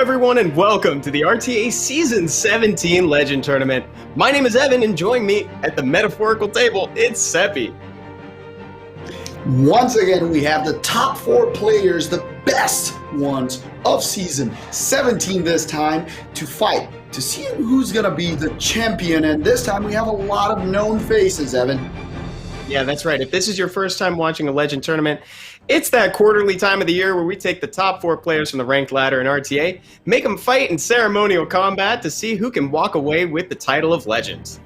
everyone, and welcome to the RTA Season 17 Legend Tournament. My name is Evan, and joining me at the metaphorical table, it's Seppi. Once again, we have the top 4 players, the best ones of Season 17 this time, to fight, to see who's going to be the champion. And this time we have a lot of known faces, Evan. Yeah, that's right. If this is your first time watching a Legend Tournament, it's that quarterly time of the year where we take the top 4 players from the ranked ladder in RTA, make them fight in ceremonial combat to see who can walk away with the title of Legend.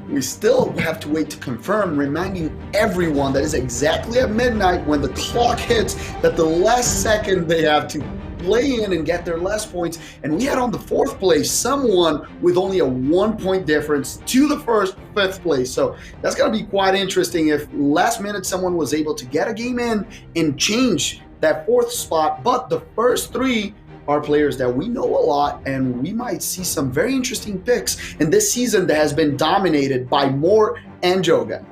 We still have to wait to confirm, reminding everyone that it's exactly at midnight when the clock hits that the last second they have to play in and get their last points. And we had on the 4th place someone with only a 1-point difference to the 5th place. So that's going to be quite interesting if last minute someone was able to get a game in and change that 4th spot. But the first 3 are players that we know a lot, and we might see some very interesting picks in this season that has been dominated by Moore and Jogan.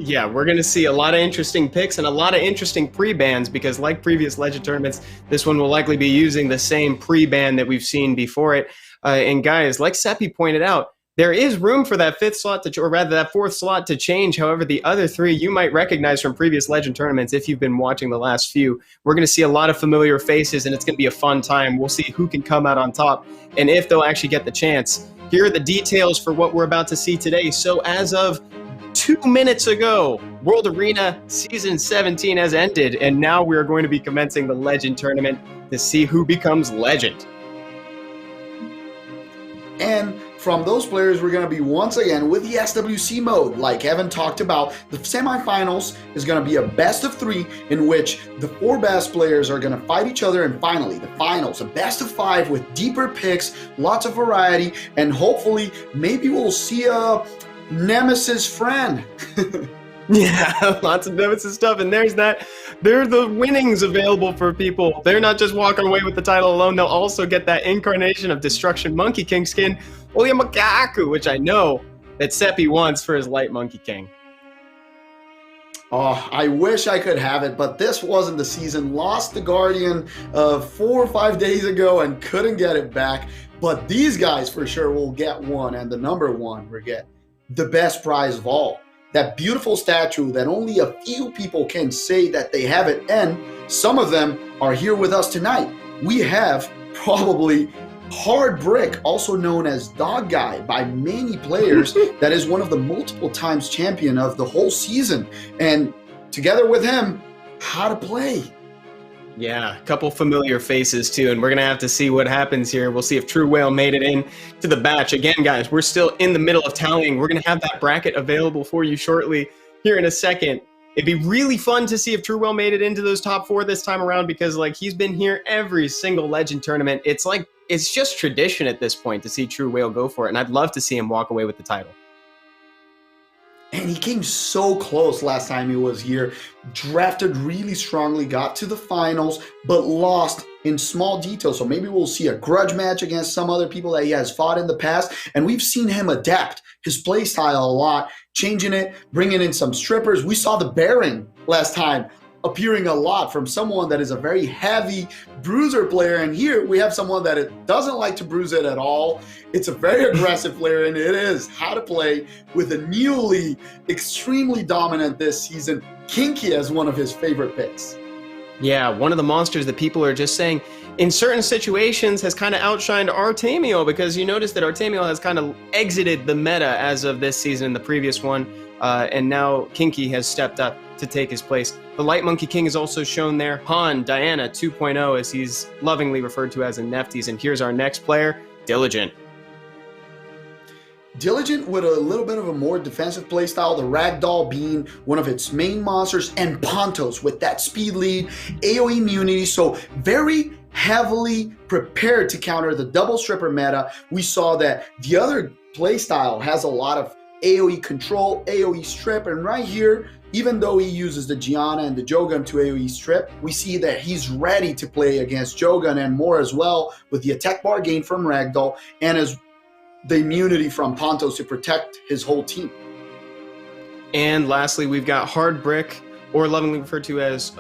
Yeah, we're going to see a lot of interesting picks and a lot of interesting pre-bans because like previous Legend Tournaments, this one will likely be using the same pre-ban that we've seen before it. And guys, like Seppi pointed out, there is room for that 5th slot, or rather that 4th slot to change. However, the other 3 you might recognize from previous Legend Tournaments if you've been watching the last few. We're going to see a lot of familiar faces, and it's going to be a fun time. We'll see who can come out on top and if they'll actually get the chance. Here are the details for what we're about to see today. So as of 2 minutes ago, World Arena Season 17 has ended, and now we are going to be commencing the Legend Tournament to see who becomes Legend. And from those players, we're going to be once again with the SWC mode. Like Evan talked about, the semifinals is going to be a best of 3 in which the 4 best players are going to fight each other. And finally, the finals, a best of 5 with deeper picks, lots of variety, and hopefully maybe we'll see a nemesis friend. Yeah, lots of nemesis stuff, and there's the winnings available for people. They're not just walking away with the title alone, they'll also get that incarnation of Destruction Monkey King skin, Oyamakaku, which I know that Seppi wants for his Light Monkey King. Oh, I wish I could have it, but this wasn't the season. Lost the Guardian 4 or 5 days ago and couldn't get it back, but these guys for sure will get one, and the number 1 will get the best prize of all. That beautiful statue that only a few people can say that they have it, and some of them are here with us tonight. We have probably Hard Brick, also known as Dog Guy by many players, that is one of the multiple times champion of the whole season. And together with him, How to Play. Yeah, a couple familiar faces too, and we're going to have to see what happens here. We'll see if True Whale made it in to the batch. Again, guys, we're still in the middle of tallying. We're going to have that bracket available for you shortly here in a second. It'd be really fun to see if True Whale made it into those top 4 this time around because, like, he's been here every single Legend Tournament. It's just tradition at this point to see True Whale go for it, and I'd love to see him walk away with the title. And he came so close last time he was here, drafted really strongly, got to the finals, but lost in small details. So maybe we'll see a grudge match against some other people that he has fought in the past. And we've seen him adapt his play style a lot, changing it, bringing in some strippers. We saw the Baron last time appearing a lot from someone that is a very heavy bruiser player, and here we have someone that it doesn't like to bruise it at all. It's a very aggressive player, and it is How to Play with a newly extremely dominant this season, Kinky, as one of his favorite picks. Yeah, one of the monsters that people are just saying in certain situations has kind of outshined Artemio, because you notice that Artemio has kind of exited the meta as of this season, the previous one, and now Kinky has stepped up to take his place. The Light Monkey King is also shown there. Han, Diana 2.0, as he's lovingly referred to as in Nefties. And here's our next player, Diligent. Diligent with a little bit of a more defensive playstyle, the Ragdoll being one of its main monsters, and Pontos with that speed lead, AoE immunity, so very heavily prepared to counter the double stripper meta. We saw that the other playstyle has a lot of AoE control, AoE strip, and right here, even though he uses the Gianna and the Jogan to AoE strip, we see that he's ready to play against Jogan and more as well, with the attack bar gain from Ragdoll and as the immunity from Pontos to protect his whole team. And lastly, we've got Hard Brick, or lovingly referred to as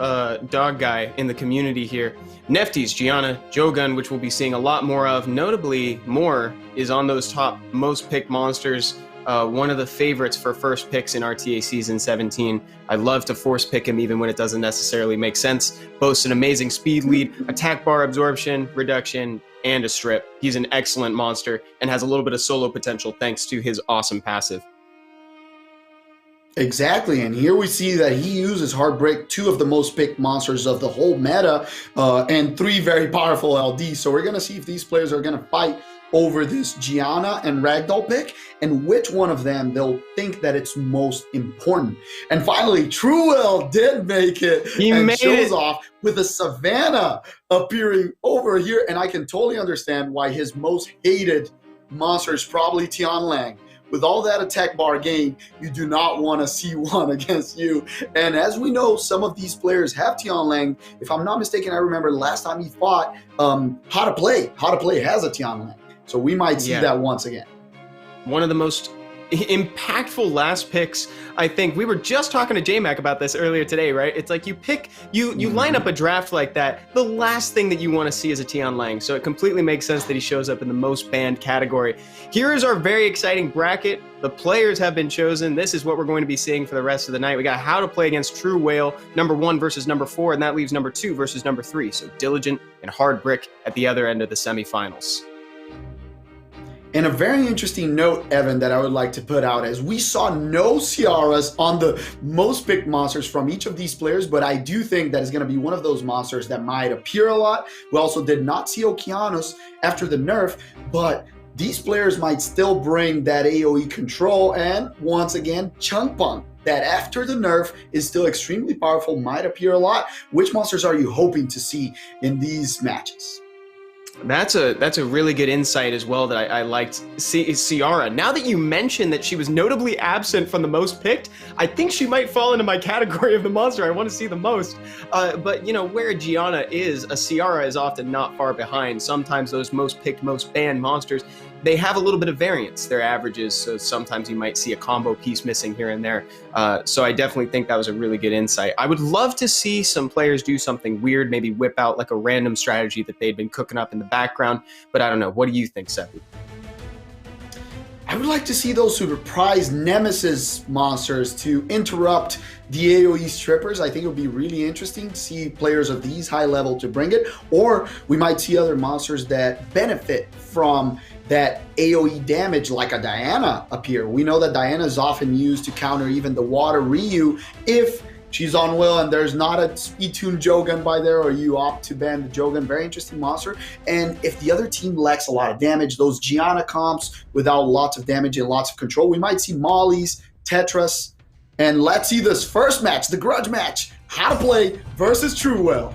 Dog Guy in the community here. Neftis, Gianna, Jogun, which we'll be seeing a lot more of. Notably, more is on those top most picked monsters. One of the favorites for first picks in RTA Season 17. I love to force pick him even when it doesn't necessarily make sense. Boasts an amazing speed lead, attack bar absorption, reduction, and a strip. He's an excellent monster and has a little bit of solo potential thanks to his awesome passive. Exactly, and here we see that he uses Heartbreak, 2 of the most picked monsters of the whole meta, and 3 very powerful LDs. So we're going to see if these players are going to fight over this Gianna and Ragdoll pick, and which one of them they'll think that it's most important. And finally, Truewell did make it and shows off with a Savannah appearing over here, and I can totally understand why his most hated monster is probably Tian Lang. With all that attack bar gain, you do not want to see one against you. And as we know, some of these players have Tian Lang. If I'm not mistaken, I remember last time he fought How to Play. How to Play has a Tian Lang. So we might see that once again. One of the most impactful last picks, I think. We were just talking to J-Mac about this earlier today, right? It's like you line up a draft like that, the last thing that you want to see is a Tian Lang. So it completely makes sense that he shows up in the most banned category. Here is our very exciting bracket. The players have been chosen. This is what we're going to be seeing for the rest of the night. We got How to Play against True Whale, number 1 versus number 4, and that leaves number 2 versus number 3. So Diligent and Hard Brick at the other end of the semifinals. And a very interesting note, Evan, that I would like to put out is we saw no Ciaras on the most picked monsters from each of these players, but I do think that is going to be one of those monsters that might appear a lot. We also did not see Okeanos after the nerf, but these players might still bring that AoE control and, once again, Chunk Punk, that after the nerf is still extremely powerful, might appear a lot. Which monsters are you hoping to see in these matches? That's a really good insight as well that I liked. Ciara, now that you mentioned that she was notably absent from the most picked, I think she might fall into my category of the monster I want to see the most. But, you know, where Gianna is, a Ciara is often not far behind. Sometimes those most picked, most banned monsters, they have a little bit of variance, their averages, so sometimes you might see a combo piece missing here and there. So I definitely think that was a really good insight. I would love to see some players do something weird, maybe whip out like a random strategy that they'd been cooking up in the background, but I don't know. What do you think, Seppi? I would like to see those surprise nemesis monsters to interrupt the AoE strippers. I think it would be really interesting to see players of these high level to bring it, or we might see other monsters that benefit from that AoE damage like a Diana appear. We know that Diana is often used to counter even the water Ryu if she's on Will and there's not a speed tune Jogun by there, or you opt to ban the Jogun. Very interesting monster. And if the other team lacks a lot of damage, those Gianna comps without lots of damage and lots of control, we might see Molly's, Tetras. And let's see this first match, the grudge match, How to Play versus True Well.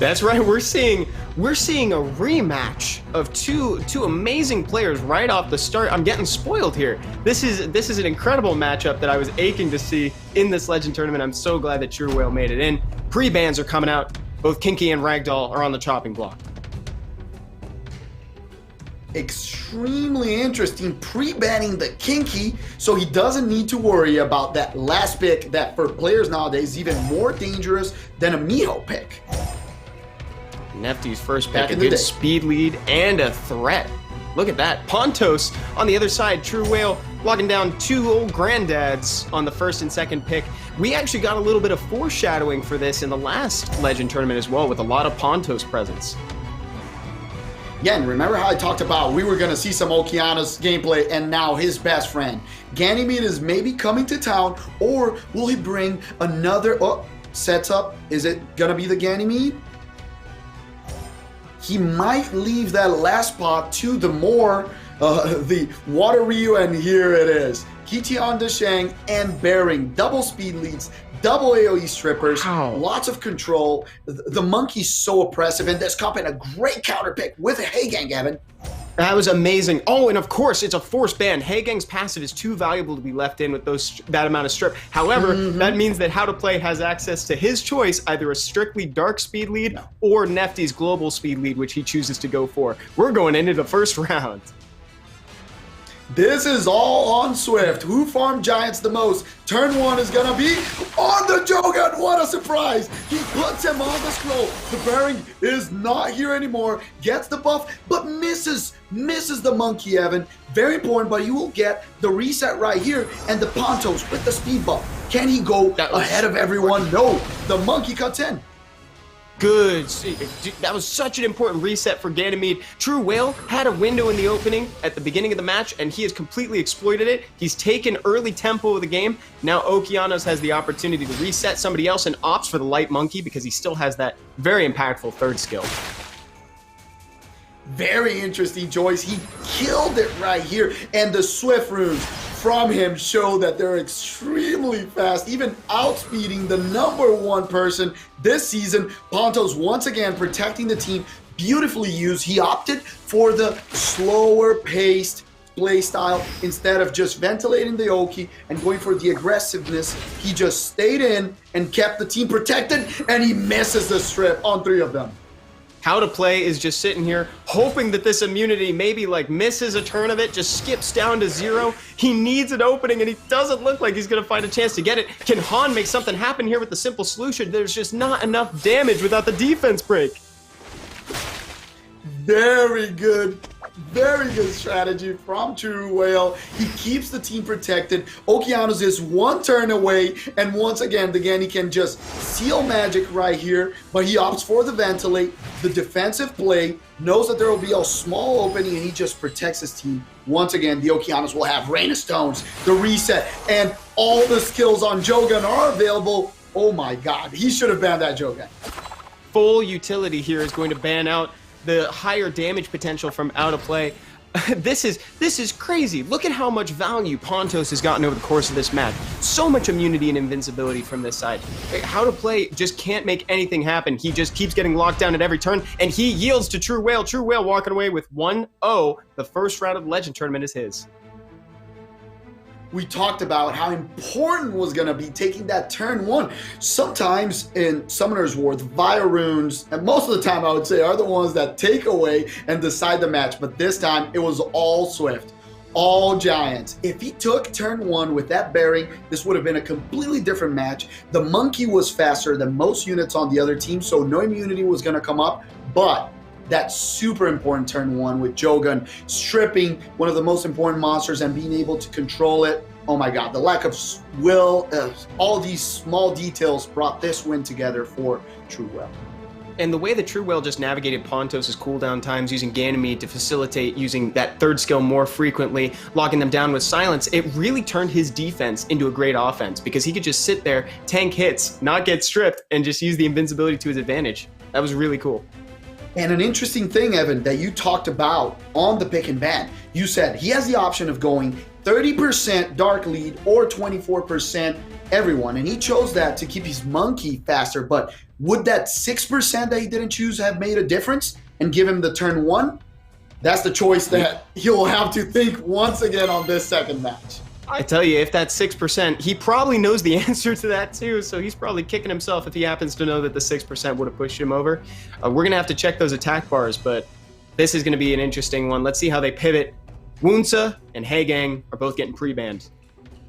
That's right. We're seeing a rematch of two amazing players right off the start. I'm getting spoiled here. This is an incredible matchup that I was aching to see in this Legend tournament. I'm so glad that True Whale made it in. Pre-bans are coming out. Both Kinky and Ragdoll are on the chopping block. Extremely interesting, pre-banning the Kinky, so he doesn't need to worry about that last pick that for players nowadays is even more dangerous than a Miho pick. Nefty's first pick, a good speed lead and a threat. Look at that. Pontos on the other side. True Whale locking down 2 old granddads on the first and second pick. We actually got a little bit of foreshadowing for this in the last Legend tournament as well, with a lot of Pontos presence. Yeah, and remember how I talked about we were going to see some Okeanos gameplay, and now his best friend. Ganymede is maybe coming to town, or will he bring another setup? Is it going to be the Ganymede? He might leave that last spot to the the Water Ryu, and here it is. Kitian Deshang and Bearing, double speed leads, double AoE strippers, lots of control. The monkey's so oppressive, and this comp in a great counter pick with a Heigang, Evan. That was amazing. Oh, and of course, it's a force ban. Heigang's passive is too valuable to be left in with that amount of strip. However, that means that How to Play has access to his choice, either a strictly dark speed lead or Nefty's global speed lead, which he chooses to go for. We're going into the first round. This is all on Swift. Who farmed Giants the most? Turn 1 is going to be on the Jogan. What a surprise. He puts him on the scroll. The bearing is not here anymore. Gets the buff, but misses the monkey, Evan. Very important, but you will get the reset right here. And the Pontos with the speed buff. Can he go ahead of everyone? No. The monkey cuts in. Good. That was such an important reset for Ganymede. True Whale had a window in the opening at the beginning of the match, and he has completely exploited it. He's taken early tempo of the game. Now Okeanos has the opportunity to reset somebody else and opts for the light monkey because he still has that very impactful third skill. Very interesting choice. He killed it right here. And the Swift runes from him show that they're extremely fast, even outspeeding the #1 person this season. Pontos once again protecting the team. Beautifully used. He opted for the slower paced play style instead of just ventilating the Oki and going for the aggressiveness. He just stayed in and kept the team protected, and he misses the strip on 3 of them. How to Play is just sitting here hoping that this immunity maybe like misses a turn of it, just skips down to 0. He needs an opening and he doesn't look like he's going to find a chance to get it. Can Han make something happen here with the simple solution? There's just not enough damage without the defense break. Very good strategy from True Whale. He keeps the team protected. Okeanos is 1 turn away, and once again, the Ganny can just seal magic right here, but he opts for the ventilate. The defensive play knows that there will be a small opening, and he just protects his team. Once again, the Okeanos will have Rain of Stones, the reset, and all the skills on Jogan are available. Oh my god, he should have banned that Jogan. Full utility here is going to ban out the higher damage potential from Out of Play. This is crazy. Look at how much value Pontos has gotten over the course of this match. So much immunity and invincibility from this side. How to Play just can't make anything happen. He just keeps getting locked down at every turn, and he yields to True Whale. True Whale walking away with 1-0. The first round of the Legend Tournament is his. We talked about how important was going to be taking that turn 1. Sometimes in Summoner's War, the Via runes, and most of the time I would say, are the ones that take away and decide the match. But this time, it was all Swift, all Giants. If he took turn 1 with that bearing, this would have been a completely different match. The monkey was faster than most units on the other team, so no immunity was going to come up. But that super important turn 1 with Jogan stripping one of the most important monsters and being able to control it. Oh my god, the lack of will, all these small details brought this win together for True Whale. And the way that True Whale just navigated Pontos' cooldown times using Ganymede to facilitate using that third skill more frequently, locking them down with silence, it really turned his defense into a great offense because he could just sit there, tank hits, not get stripped, and just use the invincibility to his advantage. That was really cool. And an interesting thing, Evan, that you talked about on the pick and ban, you said he has the option of going 30% dark lead or 24% everyone, and he chose that to keep his monkey faster. But would that 6% that he didn't choose have made a difference and give him the turn 1? That's the choice that he'll have to think once again on this second match. I tell you, if that's 6%, he probably knows the answer to that too, so he's probably kicking himself if he happens to know that the 6% would have pushed him over. We're going to have to check those attack bars, but this is going to be an interesting one. Let's see how they pivot. Wunsa and Hagang are both getting pre-banned.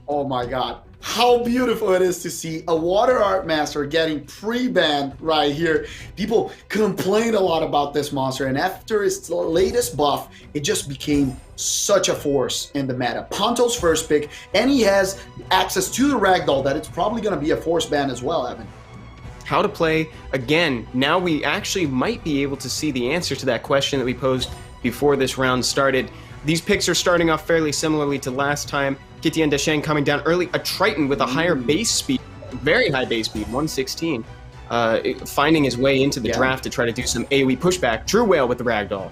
Oh my god. How beautiful it is to see a water art master getting pre-banned right here. People complain a lot about this monster, and after its latest buff, it just became such a force in the meta. Ponto's first pick, and he has access to the ragdoll that it's probably going to be a force ban as well, Evan. How to Play, again, now we actually might be able to see the answer to that question that we posed before this round started. These picks are starting off fairly similarly to last time. Kitian Desheng coming down early. A Triton with a higher base speed, very high base speed, 116. Finding his way into the draft to try to do some AoE pushback. True Whale with the Ragdoll.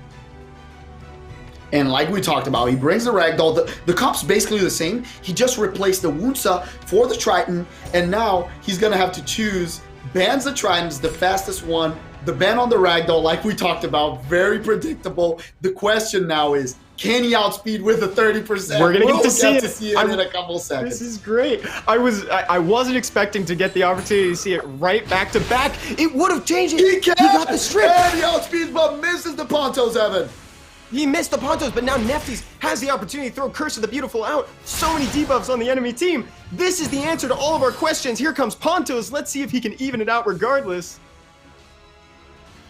And like we talked about, he brings the Ragdoll. The comp's basically the same. He just replaced the Wunsa for the Triton, and now he's going to have to choose. Bans the Triton's the fastest one. The ban on the Ragdoll, like we talked about, very predictable. The question now is, can he outspeed with a 30%? We're gonna get to see it in a couple seconds. This is great. I wasn't expecting to get the opportunity to see it right back to back. It would have changed it. He can. He got the strip. And he outspeeds but misses the Pontos, Evan. He missed the Pontos, but now Nefties has the opportunity to throw Curse of the Beautiful out. So many debuffs on the enemy team. This is the answer to all of our questions. Here comes Pontos. Let's see if he can even it out regardless.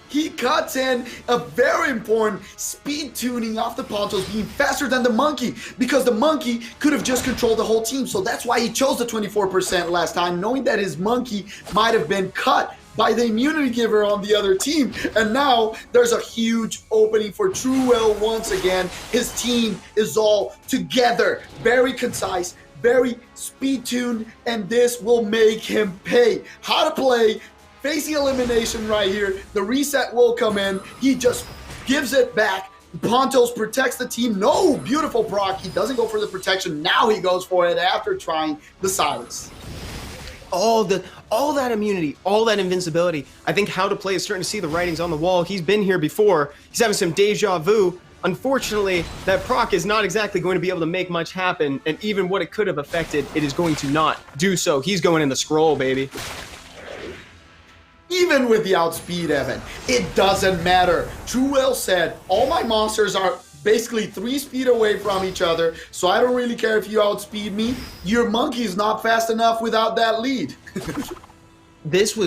He cuts in a very important speed tuning off the Pontos being faster than the Monkey, because the Monkey could have just controlled the whole team. So that's why he chose the 24% last time, knowing that his Monkey might have been cut by the immunity giver on the other team. And now there's a huge opening for Truel once again. His team is all together, very concise, very speed tuned, and this will make him pay. How to play, facing elimination right here. The reset will come in. He just gives it back. Pontos protects the team. No, beautiful proc. He doesn't go for the protection. Now he goes for it after trying the silence. All that immunity, all that invincibility. I think How to Play is starting to see the writings on the wall. He's been here before. He's having some deja vu. Unfortunately, that proc is not exactly going to be able to make much happen, and even what it could have affected, it is going to not do so. He's going in the scroll, baby. Even with the outspeed, Evan, it doesn't matter. Truel said, all my monsters are basically 3 speed away from each other, so I don't really care if you outspeed me. Your Monkey is not fast enough without that lead. This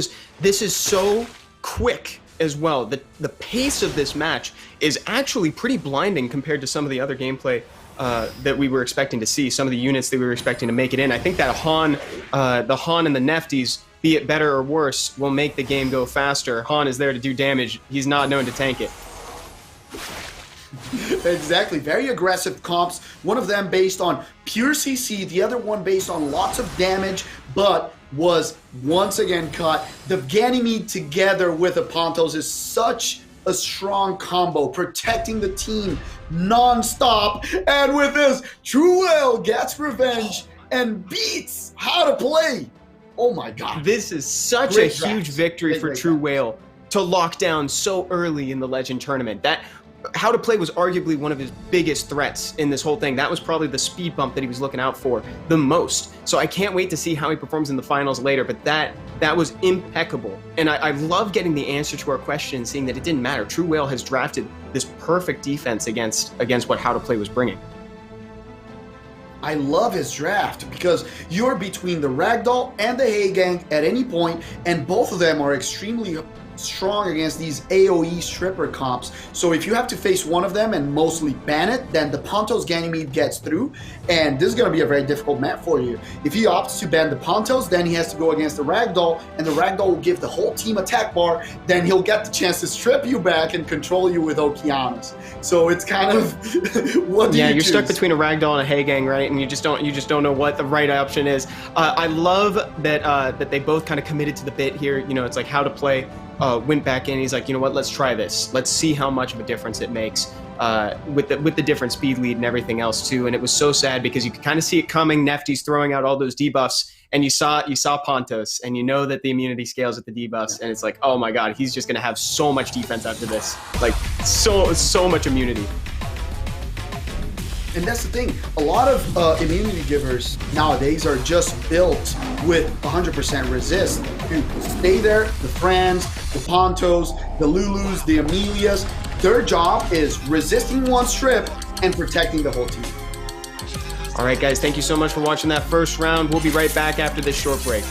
is so quick as well. The pace of this match is actually pretty blinding compared to some of the other gameplay that we were expecting to see, some of the units that we were expecting to make it in. I think that the Han and the Nefties, be it better or worse, will make the game go faster. Han is there to do damage. He's not known to tank it. Exactly. Very aggressive comps. One of them based on pure CC, the other one based on lots of damage, but was once again cut. The Ganymede together with the Pontos is such a strong combo, protecting the team non-stop. And with this, Truel gets revenge and beats How to Play. Oh my God. This is such a huge victory for True Whale to lock down so early in the Legend Tournament. That How to Play was arguably one of his biggest threats in this whole thing. That was probably the speed bump that he was looking out for the most. So I can't wait to see how he performs in the finals later, but that was impeccable. And I love getting the answer to our question, seeing that it didn't matter. True Whale has drafted this perfect defense against what How to Play was bringing. I love his draft because you're between the Ragdoll and the Hay Gang at any point, and both of them are extremely strong against these AoE stripper comps. So if you have to face one of them and mostly ban it, then the Pontos Ganymede gets through, and this is going to be a very difficult map for you. If he opts to ban the Pontos, then he has to go against the Ragdoll, and the Ragdoll will give the whole team attack bar. Then he'll get the chance to strip you back and control you with Okeanos. So it's kind of what do you you're choose? Stuck between a Ragdoll and a Hay Gang, right? And you just don't know what the right option is. I love that they both kind of committed to the bit here. You know, it's like How to Play went back in. He's like, you know what? Let's try this. Let's see how much of a difference it makes with the different speed lead and everything else too. And it was so sad because you could kind of see it coming. Nefty's throwing out all those debuffs, and you saw Pontos, and you know that the immunity scales at the debuffs, and it's like, oh my God, he's just gonna have so much defense after this, like so much immunity. And that's the thing, a lot of immunity givers nowadays are just built with 100% resist. To stay there, the Frans, the Pontos, the Lulus, the Amelias, their job is resisting one strip and protecting the whole team. All right, guys, thank you so much for watching that first round. We'll be right back after this short break.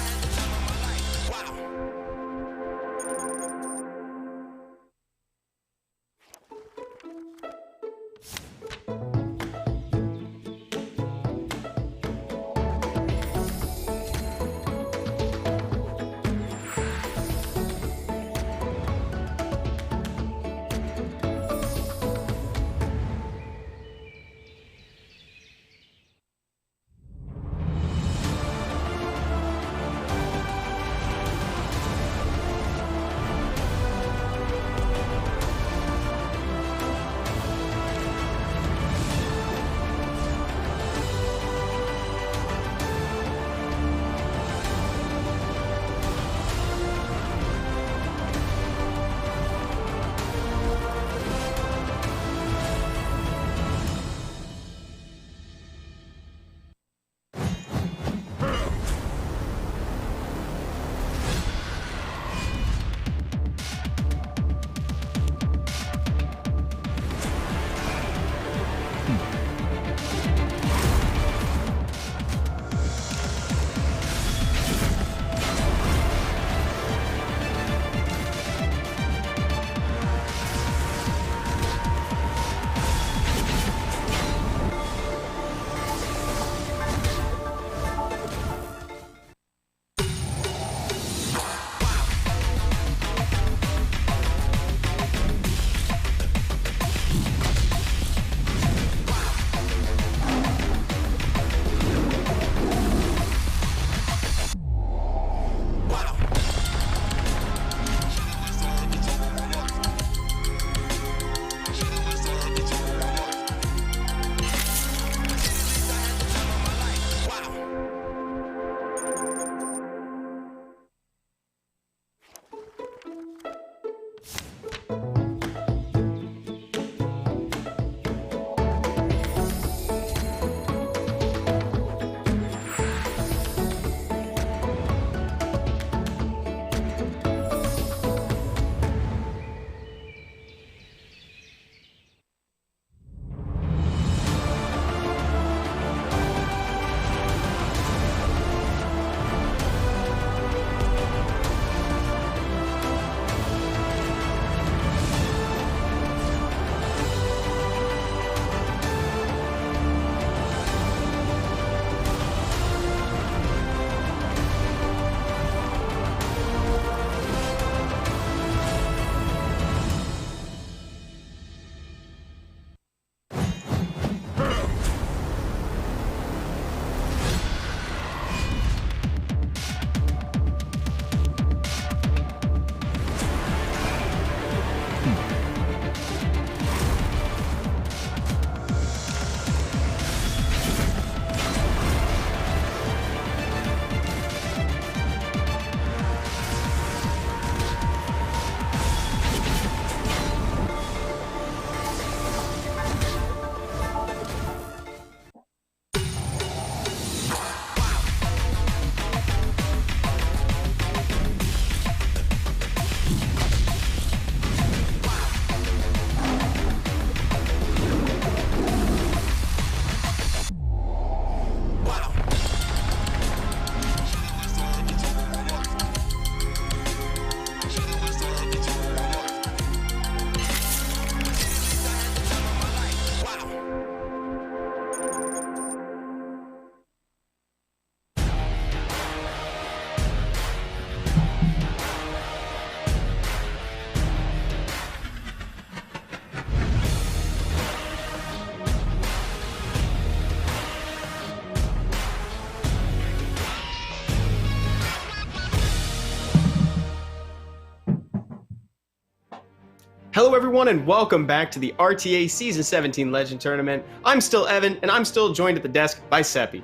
Hello everyone and welcome back to the RTA Season 17 Legend Tournament. I'm still Evan and I'm still joined at the desk by Seppi.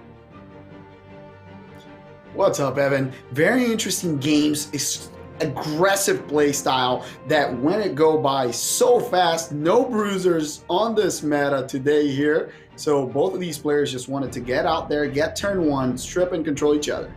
What's up, Evan? Very interesting games. It's aggressive play style that when it go by so fast, no bruisers on this meta today here. So both of these players just wanted to get out there, get turn one, strip and control each other.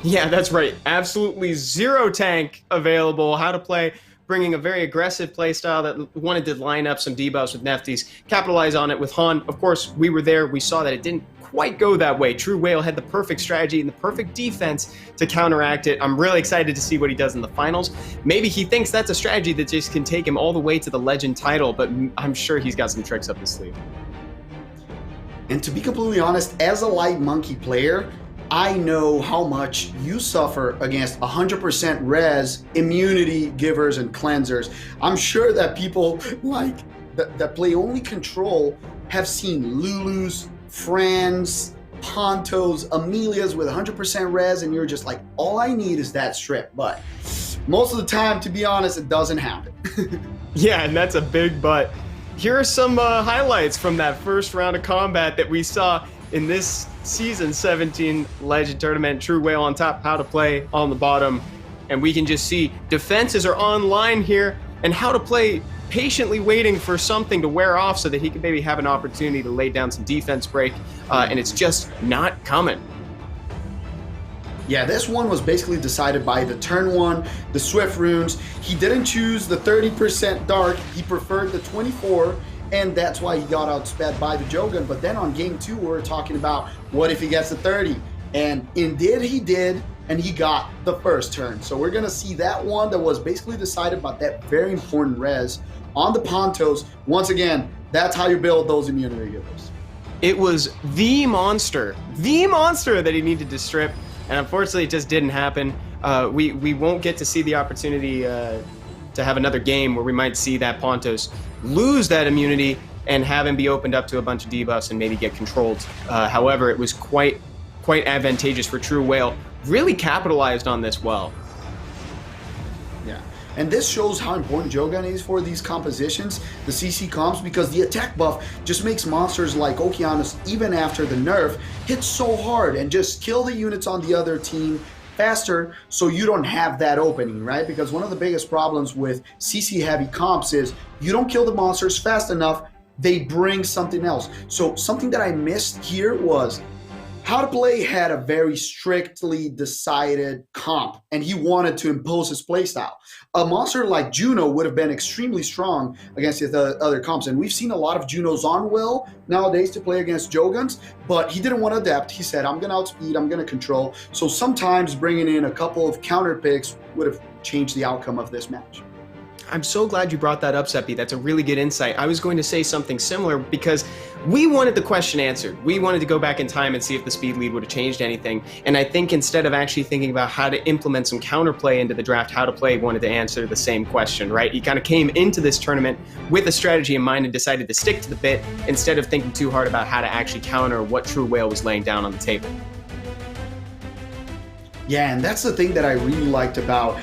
Yeah, that's right. Absolutely zero tank available. How to play, bringing a very aggressive play style that wanted to line up some debuffs with Nefties, capitalize on it with Han. Of course, we were there. We saw that it didn't quite go that way. True Whale had the perfect strategy and the perfect defense to counteract it. I'm really excited to see what he does in the finals. Maybe he thinks that's a strategy that just can take him all the way to the Legend title, but I'm sure he's got some tricks up his sleeve. And to be completely honest, as a light monkey player, I know how much you suffer against 100% res, immunity givers, and cleansers. I'm sure that people like that play only control have seen Lulus, Frans, Pontos, Amelias with 100% res, and you're just like, all I need is that strip. But most of the time, to be honest, it doesn't happen. Yeah, and that's a big but. Here are some highlights from that first round of combat that we saw in this Season 17 Legend Tournament. True Whale on top, how to play on the bottom. And we can just see defenses are online here and how to play patiently waiting for something to wear off so that he can maybe have an opportunity to lay down some defense break. And it's just not coming. Yeah, this one was basically decided by the turn one, the Swift runes. He didn't choose the 30% dark. He preferred the 24. And that's why he got outsped by the Jogan. But then on game two, we're talking about what if he gets the 30? And indeed he did, and he got the first turn. So we're gonna see that one that was basically decided by that very important res on the Pontos. Once again, that's how you build those immunity givers. It was the monster that he needed to strip. And unfortunately, it just didn't happen. We won't get to see the opportunity to have another game where we might see that Pontos lose that immunity and have him be opened up to a bunch of debuffs and maybe get controlled. However, it was quite advantageous for True Whale. Really capitalized on this well. Yeah, and this shows how important Jogan is for these compositions, the CC comps, because the attack buff just makes monsters like Okeanos, even after the nerf, hit so hard and just kill the units on the other team faster, so you don't have that opening, right? Because one of the biggest problems with CC heavy comps is you don't kill the monsters fast enough, they bring something else. So something that I missed here was How to Play had a very strictly decided comp, and he wanted to impose his playstyle. A monster like Juno would have been extremely strong against the other comps, and we've seen a lot of Junos on will nowadays to play against Jogans, but he didn't want to adapt. He said, I'm going to outspeed, I'm going to control. So sometimes bringing in a couple of counter picks would have changed the outcome of this match. I'm so glad you brought that up, Seppi. That's a really good insight. I was going to say something similar because we wanted the question answered. We wanted to go back in time and see if the speed lead would have changed anything. And I think instead of actually thinking about how to implement some counterplay into the draft, How to Play wanted to answer the same question, right? He kind of came into this tournament with a strategy in mind and decided to stick to the bit instead of thinking too hard about how to actually counter what True Whale was laying down on the table. Yeah, and that's the thing that I really liked about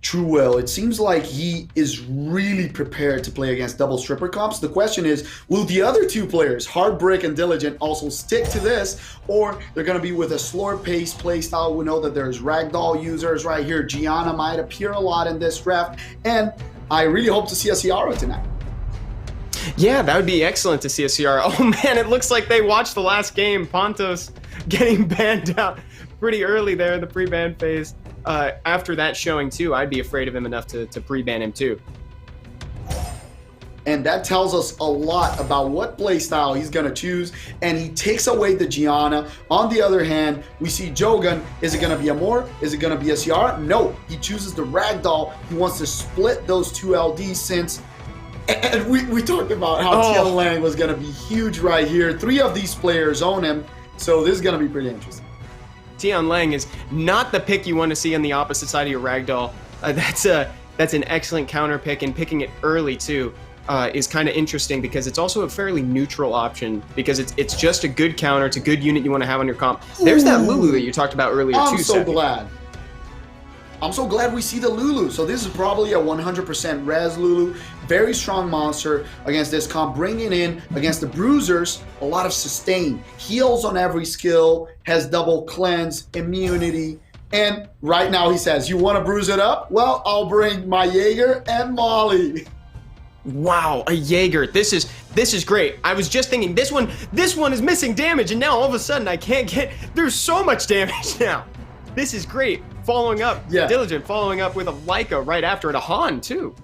True Whale. It seems like he is really prepared to play against double stripper comps. The question is, will the other two players, Heartbreak and Diligent, also stick to this, or they're going to be with a slower pace play style? We know that there's ragdoll users right here. Gianna might appear a lot in this draft, and I really hope to see a Ciara tonight. Yeah, that would be excellent to see a Ciara. Oh man, it looks like they watched the last game. Pontos getting banned out pretty early there in the pre-ban phase. After that showing too, I'd be afraid of him enough to pre-ban him too. And that tells us a lot about what playstyle he's going to choose, and he takes away the Gianna. On the other hand, we see Jogan. Is it going to be a Moore? Is it going to be a Ciara? No, he chooses the Ragdoll. He wants to split those two LDs since... And we talked about how Tian Lang was going to be huge right here. 3 of these players own him, so this is going to be pretty interesting. Tian Lang is not the pick you want to see on the opposite side of your Ragdoll. That's an excellent counter pick, and picking it early too is kind of interesting because it's also a fairly neutral option because it's just a good counter. It's a good unit you want to have on your comp. There's that Lulu that you talked about earlier too. I'm so glad. I'm so glad we see the Lulu. So this is probably a 100% res Lulu. Very strong monster against this comp, bringing in against the bruisers a lot of sustain. Heals on every skill, has double cleanse, immunity. And right now he says, you want to bruise it up? Well, I'll bring my Jaeger and Molly. Wow, a Jaeger. This is great. I was just thinking this one is missing damage, and now all of a sudden I can't get. There's so much damage now. This is great. Following up, Diligent following up with a Leica right after it, a Han too.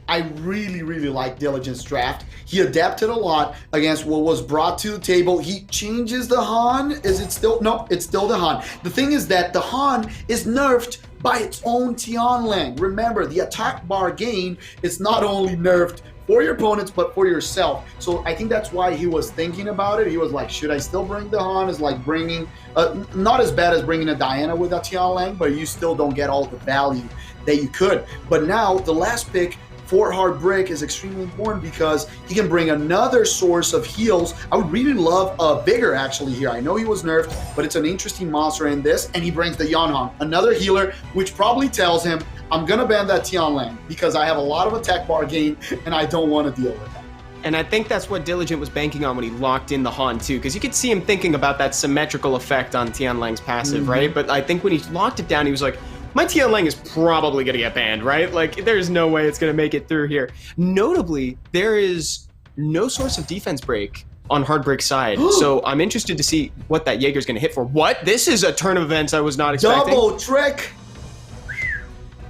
I really, really like Diligent's draft. He adapted a lot against what was brought to the table. He changes the Han. Is it still? No, it's still the Han. The thing is that the Han is nerfed by its own Tianlang. Remember, the attack bar gain is not only nerfed for your opponents, but for yourself. So I think that's why he was thinking about it. He was like, should I still bring the Han? It's like bringing, not as bad as bringing a Diana with a Tianlang, but you still don't get all the value that you could. But now the last pick for Hard Brick is extremely important because he can bring another source of heals. I would really love a Vigor actually here. I know he was nerfed, but it's an interesting monster in this, and he brings the Yanhong, another healer, which probably tells him, I'm gonna ban that Tianlang because I have a lot of attack bar gain and I don't want to deal with that. And I think that's what Diligent was banking on when he locked in the Han too, because you could see him thinking about that symmetrical effect on Tianlang's passive, right? But I think when he locked it down, he was like, my Tianlang is probably going to get banned, right? Like, there's no way it's going to make it through here. Notably, there is no source of defense break on Hard Brick's side. So I'm interested to see what that Jaeger's going to hit for. What? This is a turn of events I was not expecting. Double trick!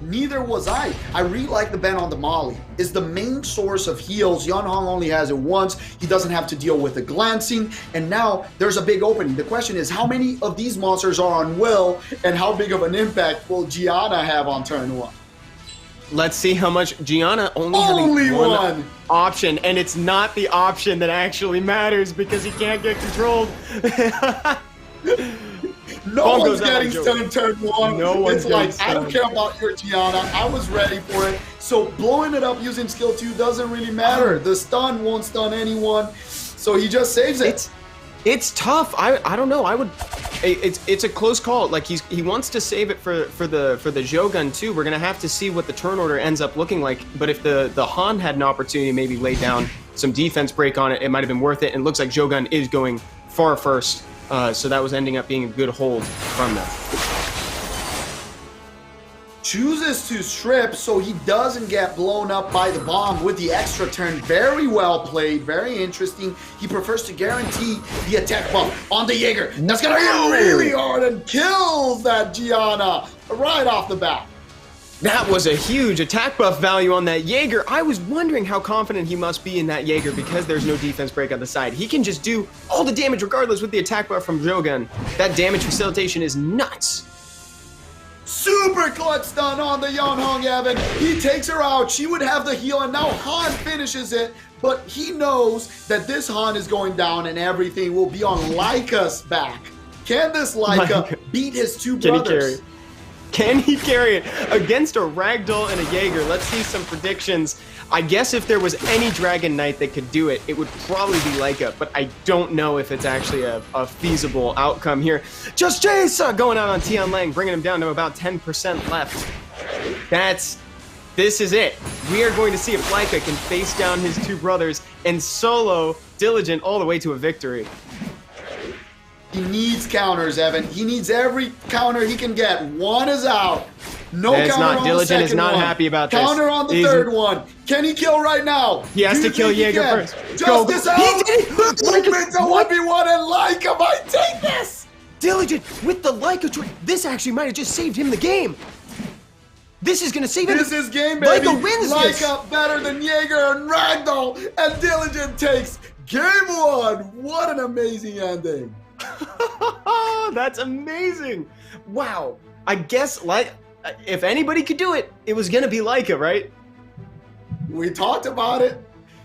Neither was I. I really like the ban on the Molly. It's the main source of heals. Yanhong only has it once. He doesn't have to deal with the glancing. And now there's a big opening. The question is, how many of these monsters are on Will, and how big of an impact will Gianna have on turn 1? Let's see how much. Gianna only having one option, and it's not the option that actually matters because he can't get controlled. No one's getting stunned turn 1. No one's it's like, stunned. I don't care about your Gianna. I was ready for it. So blowing it up using skill 2 doesn't really matter. The stun won't stun anyone. So he just saves it. It's tough. I don't know. I would. It's a close call. Like he wants to save it for the Shogun too. We're gonna have to see what the turn order ends up looking like. But if the Han had an opportunity to maybe lay down some defense break on it, it might have been worth it. And it looks like Shogun is going far first. So that was ending up being a good hold from them. Chooses to strip so he doesn't get blown up by the bomb with the extra turn. Very well played, very interesting. He prefers to guarantee the attack buff on the Jaeger. That's gonna hit really hard and kills that Gianna right off the bat. That was a huge attack buff value on that Jaeger. I was wondering how confident he must be in that Jaeger because there's no defense break on the side. He can just do all the damage regardless with the attack buff from Shogun. That damage facilitation is nuts. Super clutch stun on the Yanhong Evan. He takes her out. She would have the heal, and now Han finishes it. But he knows that this Han is going down and everything will be on Leica's back. Can this Leica beat his two brothers? Can he carry it against a Ragdoll and a Jaeger? Let's see some predictions. I guess if there was any Dragon Knight that could do it, it would probably be Leica, but I don't know if it's actually a feasible outcome here. Just Jace going out on Tianlang, bringing him down to about 10% left. This is it. We are going to see if Leica can face down his two brothers and solo Diligent all the way to a victory. He needs counters, Evan. He needs every counter he can get. One is out. No counter on the Diligent second is not one. happy about this. Counter on the third one. Can he kill right now? He has to kill Jaeger first. Justice out. He did it. Movements a 1v1 and Leica might take this. Diligent with the Leica trick. This actually might have just saved him the game. This is going to save him. This is game, baby. Leica wins this. Leica better than Jaeger and Ragdoll. And Diligent takes game 1. What an amazing ending. That's amazing. Wow. I guess if anybody could do it, it was gonna be Leica, right? We talked about it.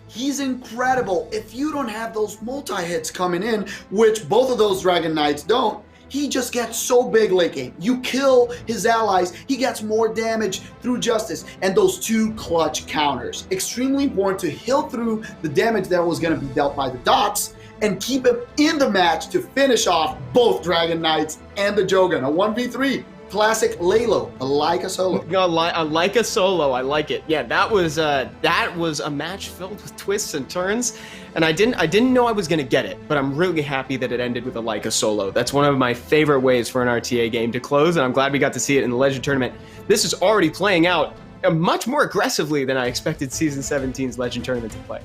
He's incredible. If you don't have those multi-hits coming in, which both of those Dragon Knights don't, he just gets so big late game. You kill his allies, he gets more damage through Justice, and those two clutch counters. Extremely important to heal through the damage that was gonna be dealt by the dots and keep him in the match to finish off both Dragon Knights and the Jogan. A 1v3. classic Lalo, like a solo. Like a solo, I like it. Yeah, that was a match filled with twists and turns, and I didn't know I was gonna get it, but I'm really happy that it ended with a like a solo. That's one of my favorite ways for an RTA game to close, and I'm glad we got to see it in the Legend Tournament. This is already playing out much more aggressively than I expected Season 17's Legend Tournament to play.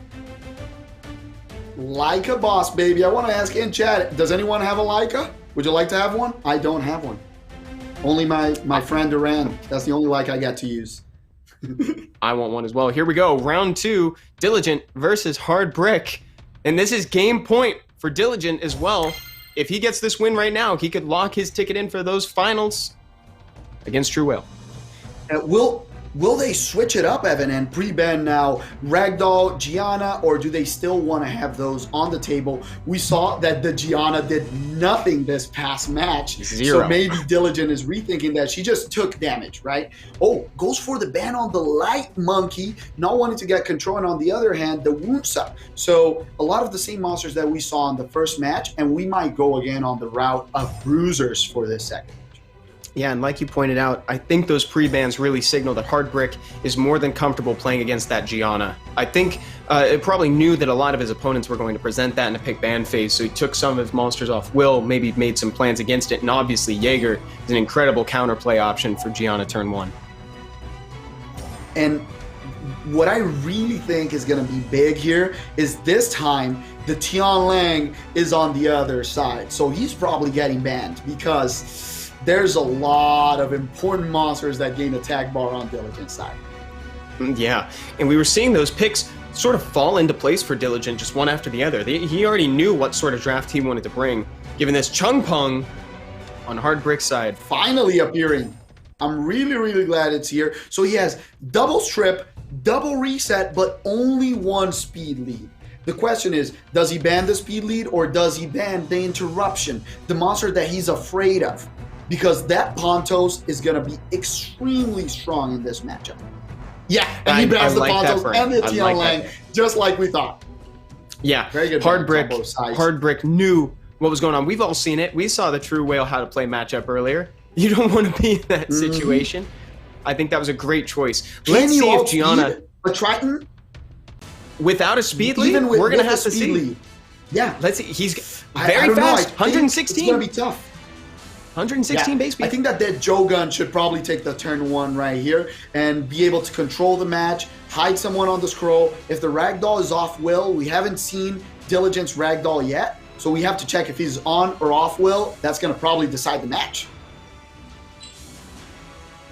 Like a boss, baby. I want to ask in chat, does anyone have a Leica? Would you like to have one? I don't have one. Only my friend Duran. That's the only Leica I got to use. I want one as well. Here we go. Round 2, Diligent versus Hard Brick. And this is game point for Diligent as well. If he gets this win right now, he could lock his ticket in for those finals against True Whale. Will they switch it up, Evan, and pre-ban now Ragdoll, Gianna, or do they still want to have those on the table? We saw that the Gianna did nothing this past match. Zero. So maybe Diligent is rethinking that. She just took damage, right? Oh, goes for the ban on the Light Monkey, not wanting to get control, and on the other hand, the Wounsa. So a lot of the same monsters that we saw in the first match, and we might go again on the route of Bruisers for this second. Yeah, and like you pointed out, I think those pre-bans really signal that Hard Brick is more than comfortable playing against that Gianna. I think it probably knew that a lot of his opponents were going to present that in a pick ban phase, so he took some of his monsters off Will, maybe made some plans against it, and obviously Jaeger is an incredible counterplay option for Gianna turn 1. And what I really think is going to be big here is this time the Tian Lang is on the other side, so he's probably getting banned because there's a lot of important monsters that gain attack bar on Diligent's side. Yeah, and we were seeing those picks sort of fall into place for Diligent just one after the other. He already knew what sort of draft he wanted to bring, given this Chung Pung on Hard Brick's side. Finally appearing. I'm really, really glad it's here. So he has double strip, double reset, but only one speed lead. The question is, does he ban the speed lead or does he ban the interruption, the monster that he's afraid of? Because that Pontos is going to be extremely strong in this matchup. Yeah, and he bans the Pontos and the Tian Lang, just like we thought. Yeah, very good. Hard Brick knew what was going on. We've all seen it. We saw the True Whale how to play matchup earlier. You don't want to be in that situation. I think that was a great choice. Let's see if Gianna... a Triton? Without a speed lead? We're going to have to see. Lead. Yeah. Let's see. He's very fast. 116. It's going to be tough. 116 base speed. I think that Jogun should probably take the turn 1 right here and be able to control the match, hide someone on the scroll. If the Ragdoll is off Will, we haven't seen Diligent's Ragdoll yet, so we have to check if he's on or off Will. That's going to probably decide the match.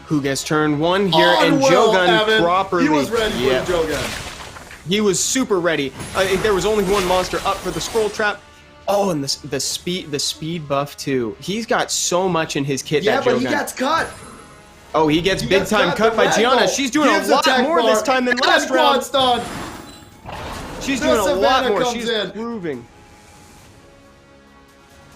Who gets turn 1 here? And Jogun properly. He was ready for Jogun. He was super ready. There was only one monster up for the scroll trap. Oh, and the speed buff too. He's got so much in his kit. Yeah, that but he gets cut. Oh, he gets big time cut by Gianna. She's doing a lot more this time than last round. She's doing a lot more. She's improving.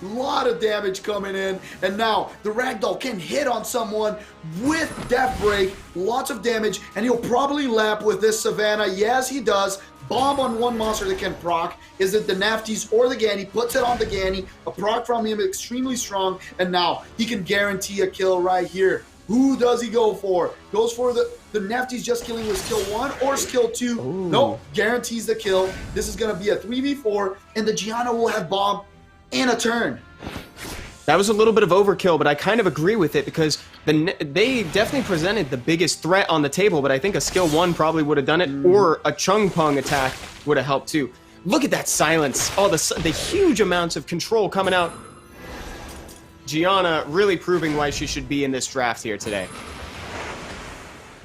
A lot of damage coming in, and now the Ragdoll can hit on someone with Death Break. Lots of damage, and he'll probably lap with this Savannah. Yes, he does. Bomb on one monster that can proc. Is it the Nafties or the Ganny? Puts it on the Ganny. A proc from him extremely strong, and now he can guarantee a kill right here. Who does he go for? Goes for the Nafties just killing with skill 1 or skill 2. Ooh. Nope, guarantees the kill. This is going to be a 3v4, and the Gianna will have bomb in a turn. That was a little bit of overkill, but I kind of agree with it because they definitely presented the biggest threat on the table, but I think a skill 1 probably would have done it, or a Chung Pung attack would have helped too. Look at that silence. Oh, the huge amounts of control coming out. Gianna really proving why she should be in this draft here today.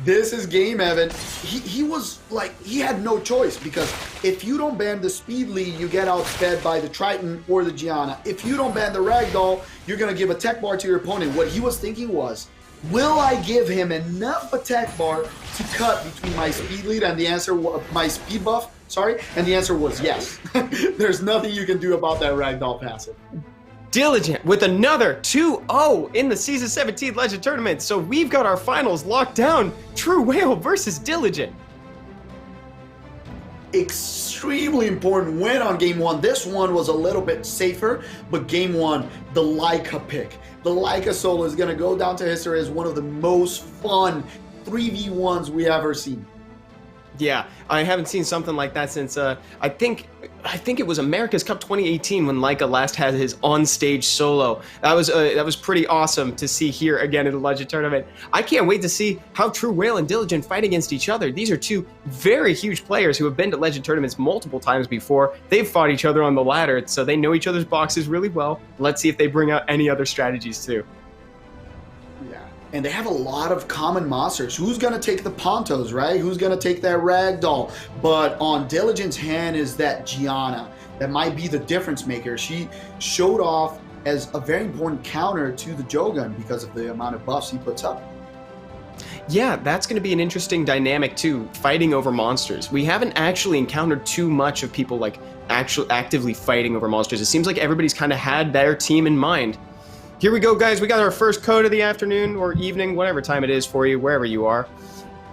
This is game, Evan. He was like, he had no choice, because if you don't ban the speed lead, you get outsped by the Triton or the Gianna. If you don't ban the Ragdoll, you're going to give a tech bar to your opponent. What he was thinking was, will I give him enough attack bar to cut between my speed lead and the answer, my speed buff, sorry, and the answer was yes. There's nothing you can do about that Ragdoll passive. Diligent with another 2-0 in the Season 17 Legend Tournament. So we've got our finals locked down. True Whale versus Diligent. extremely important win on game one. This one was a little bit safer, but game one, the Leica pick. The Leica solo is going to go down to history as one of the most fun 3v1s we ever seen. Yeah, I haven't seen something like that since I think it was America's Cup 2018 when Leica last had his on-stage solo. That was pretty awesome to see here again in the Legend Tournament. I can't wait to see how True Whale and Diligent fight against each other. These are two very huge players who have been to Legend Tournaments multiple times before. They've fought each other on the ladder, so they know each other's boxes really well. Let's see if they bring out any other strategies too. And they have a lot of common monsters. Who's going to take the Pontos, right? Who's going to take that Ragdoll? But on Diligent's hand is that Gianna. That might be the difference maker. She showed off as a very important counter to the Jogun because of the amount of buffs he puts up. Yeah, that's going to be an interesting dynamic too, fighting over monsters. We haven't actually encountered too much of people like actively fighting over monsters. It seems like everybody's kind of had their team in mind. Here we go, guys. We got our first code of the afternoon or evening, whatever time it is for you, wherever you are.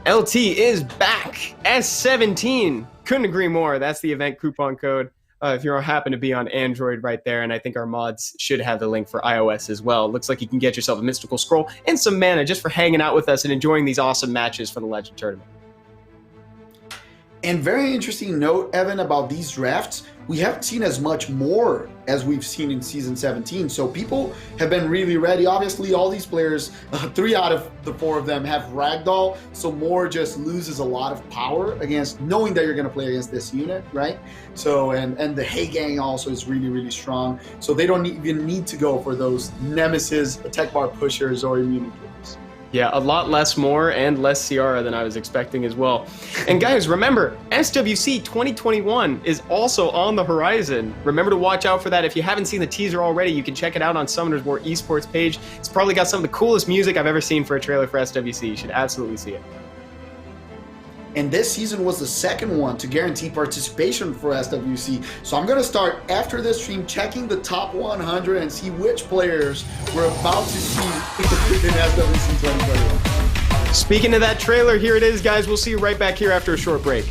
LT is back. S17. Couldn't agree more. That's the event coupon code. If you happen to be on Android right there, and I think our mods should have the link for iOS as well. Looks like you can get yourself a mystical scroll and some mana just for hanging out with us and enjoying these awesome matches for the Legend Tournament. And very interesting note, Evan, about these drafts. We haven't seen as much more as we've seen in Season 17. So people have been really ready. Obviously, all these players, 3 out of the 4 of them have Ragdoll. So Moore just loses a lot of power against knowing that you're going to play against this unit, right? So, and the Hey Gang also is really, really strong. So they don't even need to go for those Nemesis, attack bar pushers, or immunity. Yeah, a lot less more and less Ciara than I was expecting as well. And guys, remember, SWC 2021 is also on the horizon. Remember to watch out for that. If you haven't seen the teaser already, you can check it out on Summoners War Esports page. It's probably got some of the coolest music I've ever seen for a trailer for SWC. You should absolutely see it. And this season was the second one to guarantee participation for SWC. So I'm going to start after this stream checking the top 100 and see which players we're about to see in SWC 2021. Speaking of that trailer, here it is, guys. We'll see you right back here after a short break.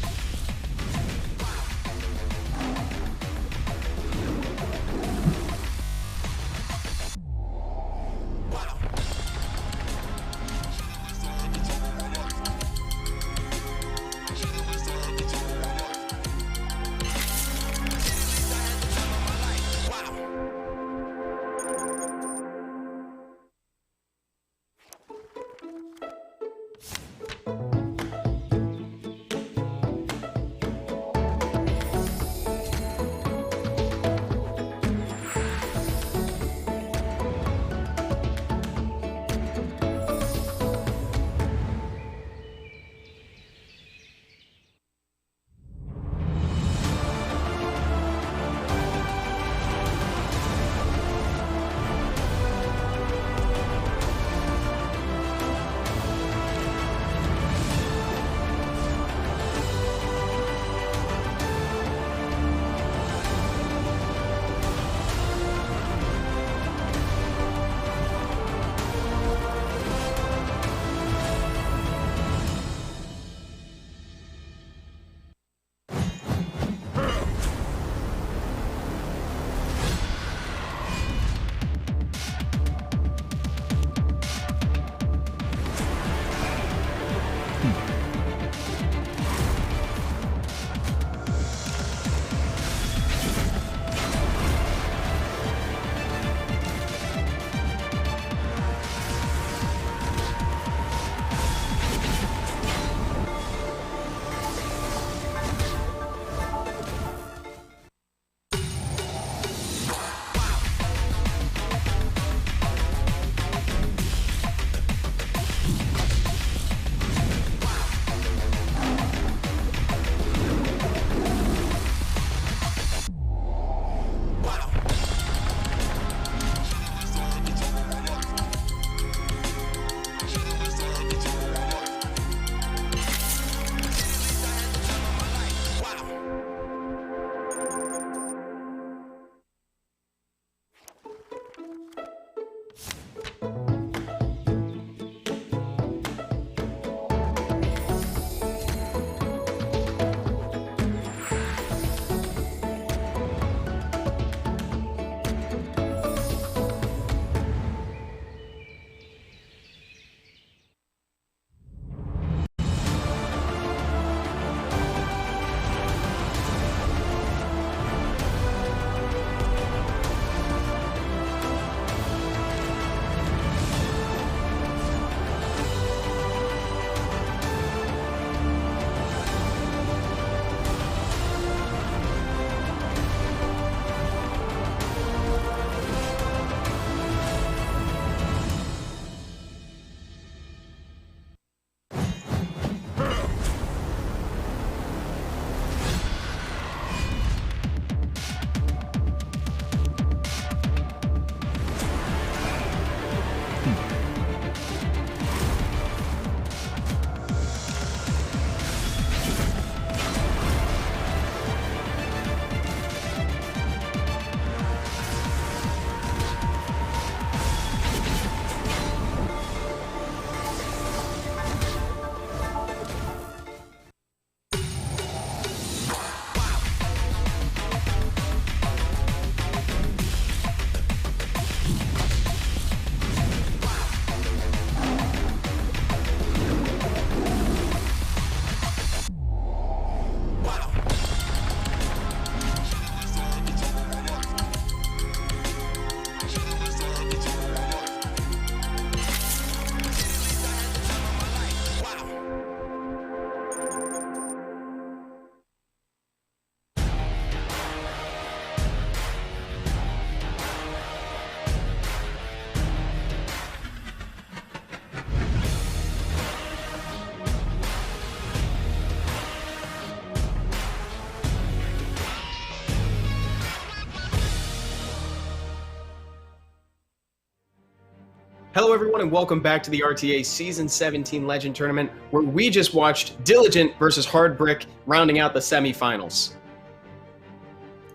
Hello, everyone, and welcome back to the RTA Season 17 Legend Tournament, where we just watched Diligent versus Hard Brick, rounding out the semifinals.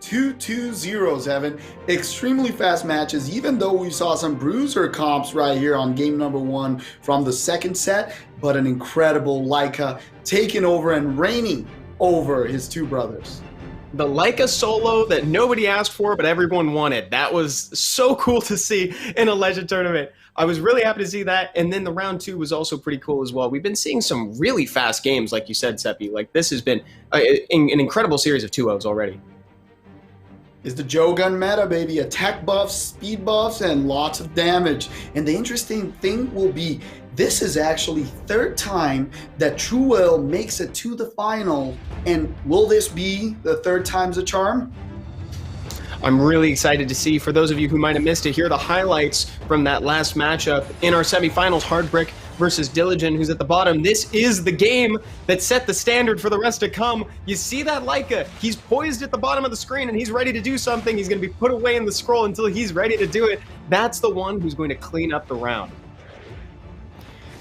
2-2-0, Evan. Extremely fast matches, even though we saw some bruiser comps right here on game number 1 from the second set, but an incredible Laika taking over and reigning over his two brothers. The Laika solo that nobody asked for, but everyone wanted. That was so cool to see in a Legend Tournament. I was really happy to see that, and then the round 2 was also pretty cool as well. We've been seeing some really fast games, like you said, Seppi. Like, this has been an incredible series of 2-0s already. Is the Jogun meta, baby. Attack buffs, speed buffs, and lots of damage. And the interesting thing will be, this is actually third time that Truel makes it to the final. And will this be the third time's a charm? I'm really excited to see. For those of you who might have missed it, here are the highlights from that last matchup in our semifinals, Hard Brick versus Diligent, who's at the bottom. This is the game that set the standard for the rest to come. You see that Laika? He's poised at the bottom of the screen and he's ready to do something. He's going to be put away in the scroll until he's ready to do it. That's the one who's going to clean up the round.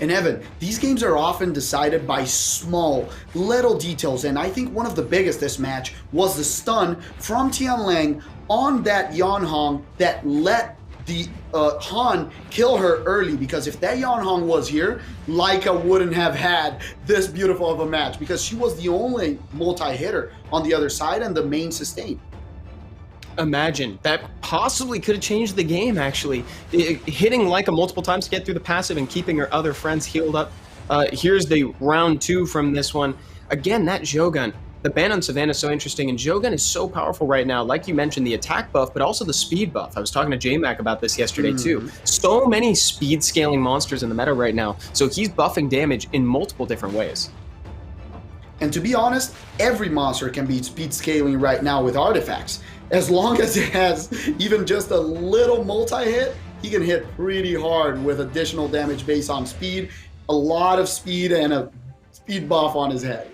And Evan, these games are often decided by small, little details, and I think one of the biggest this match was the stun from Tianlang on that Yanhong that let the Han kill her early, because if that Yanhong was here, Laika wouldn't have had this beautiful of a match because she was the only multi-hitter on the other side and the main sustain. Imagine, that possibly could have changed the game, actually. Hitting Laika multiple times to get through the passive and keeping her other friends healed up. Here's the round 2 from this one. Again, that Jogun. The ban on Savannah is so interesting, and Jogun is so powerful right now. Like you mentioned, the attack buff, but also the speed buff. I was talking to J-Mac about this yesterday, too. So many speed scaling monsters in the meta right now, so he's buffing damage in multiple different ways. And to be honest, every monster can be speed scaling right now with artifacts. As long as it has even just a little multi-hit, he can hit pretty hard with additional damage based on speed, a lot of speed, and a speed buff on his head.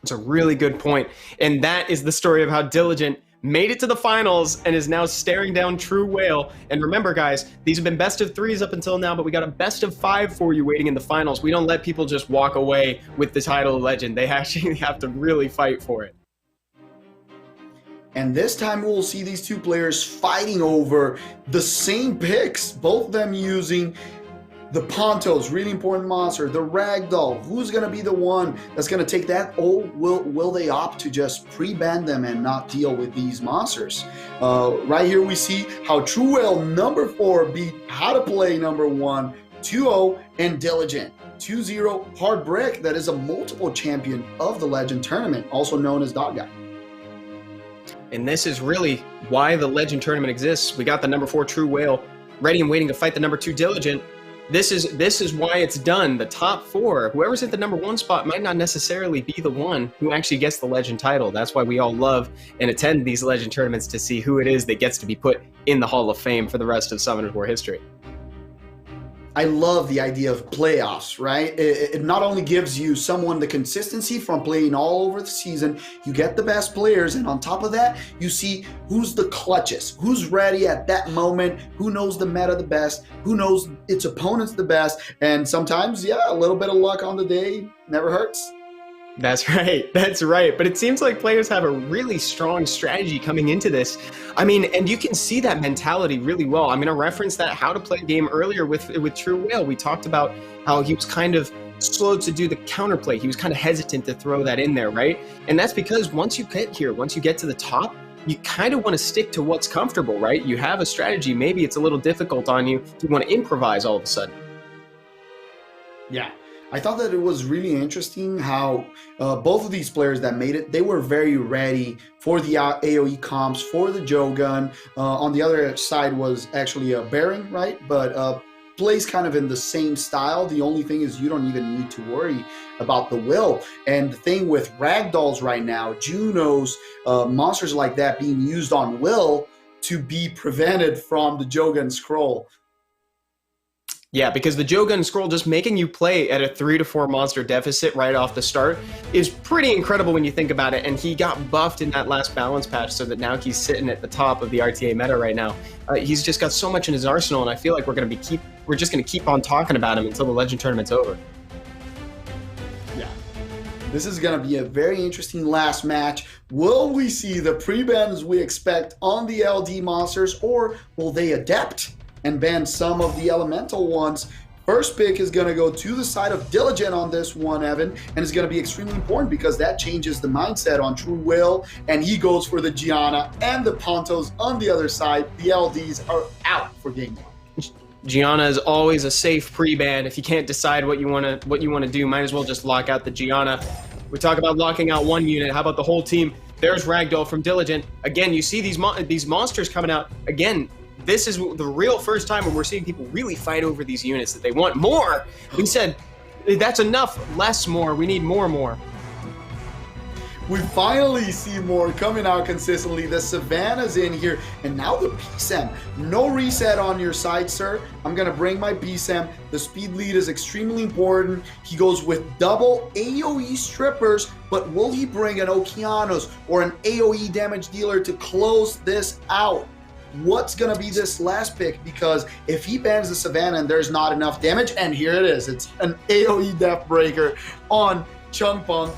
It's a really good point. And that is the story of how Diligent made it to the finals and is now staring down True Whale. And remember, guys, these have been best of 3s up until now, but we got a best of 5 for you waiting in the finals. We don't let people just walk away with the title of Legend. They actually have to really fight for it. And this time we'll see these two players fighting over the same picks, both of them using the Pontos, really important monster, the Ragdoll. Who's going to be the one that's going to take that? Or will they opt to just pre-ban them and not deal with these monsters? Right here we see how True Whale number 4 beat How to Play number 1, 2-0, and Diligent 2-0. Hard Brick, that is a multiple champion of the Legend Tournament, also known as Dog Guy. And this is really why the Legend Tournament exists. We got the number 4 True Whale ready and waiting to fight the number 2 Diligent. This is why it's done. The top 4, whoever's at the number 1 spot might not necessarily be the one who actually gets the Legend title. That's why we all love and attend these Legend tournaments, to see who it is that gets to be put in the Hall of Fame for the rest of Summoners War history. I love the idea of playoffs, right? It not only gives you someone the consistency from playing all over the season, you get the best players, and on top of that, you see who's the clutchest, who's ready at that moment, who knows the meta the best, who knows its opponents the best, and sometimes, yeah, a little bit of luck on the day never hurts. That's right. That's right. But it seems like players have a really strong strategy coming into this. I mean, and you can see that mentality really well. I'm going to reference that How to Play game earlier with True Whale. We talked about how he was kind of slow to do the counterplay. He was kind of hesitant to throw that in there, right? And that's because once you get here, once you get to the top, you kind of want to stick to what's comfortable, right? You have a strategy. Maybe it's a little difficult on you. You want to improvise all of a sudden. Yeah. I thought that it was really interesting how both of these players that made it, they were very ready for the AoE comps, for the Jogun. On the other side was actually a Baron, right? But plays kind of in the same style. The only thing is you don't even need to worry about the will. And the thing with Ragdolls right now, Junos, monsters like that being used on will to be prevented from the Jogun scroll. Yeah, because the Jogun scroll just making you play at a 3 to 4 monster deficit right off the start is pretty incredible when you think about it. And he got buffed in that last balance patch so that now he's sitting at the top of the RTA meta right now. He's just got so much in his arsenal, and I feel like we're just going to keep on talking about him until the Legend Tournament's over. Yeah. This is going to be a very interesting last match. Will we see the pre-bans we expect on the LD monsters, or will they adapt and ban some of the elemental ones? First pick is going to go to the side of Diligent on this one, Evan, and it's going to be extremely important because that changes the mindset on True Will, and he goes for the Gianna and the Pontos on the other side. The LDs are out for game one. Gianna is always a safe pre-ban. If you can't decide what you want to do, might as well just lock out the Gianna. We talk about locking out one unit. How about the whole team? There's Ragdoll from Diligent. Again, you see these monsters coming out. Again, this is the real first time when we're seeing people really fight over these units, that they want more. We said, that's enough, less more. We need more. We finally see more coming out consistently. The Savannah's in here, and now the PSM. No reset on your side, sir. I'm going to bring my PSM. The speed lead is extremely important. He goes with double AoE strippers, but will he bring an Okeanos or an AoE damage dealer to close this out? What's going to be this last pick? Because if he bans the Savannah and there's not enough damage, and here it is, it's an AoE Death Breaker on Chungpung.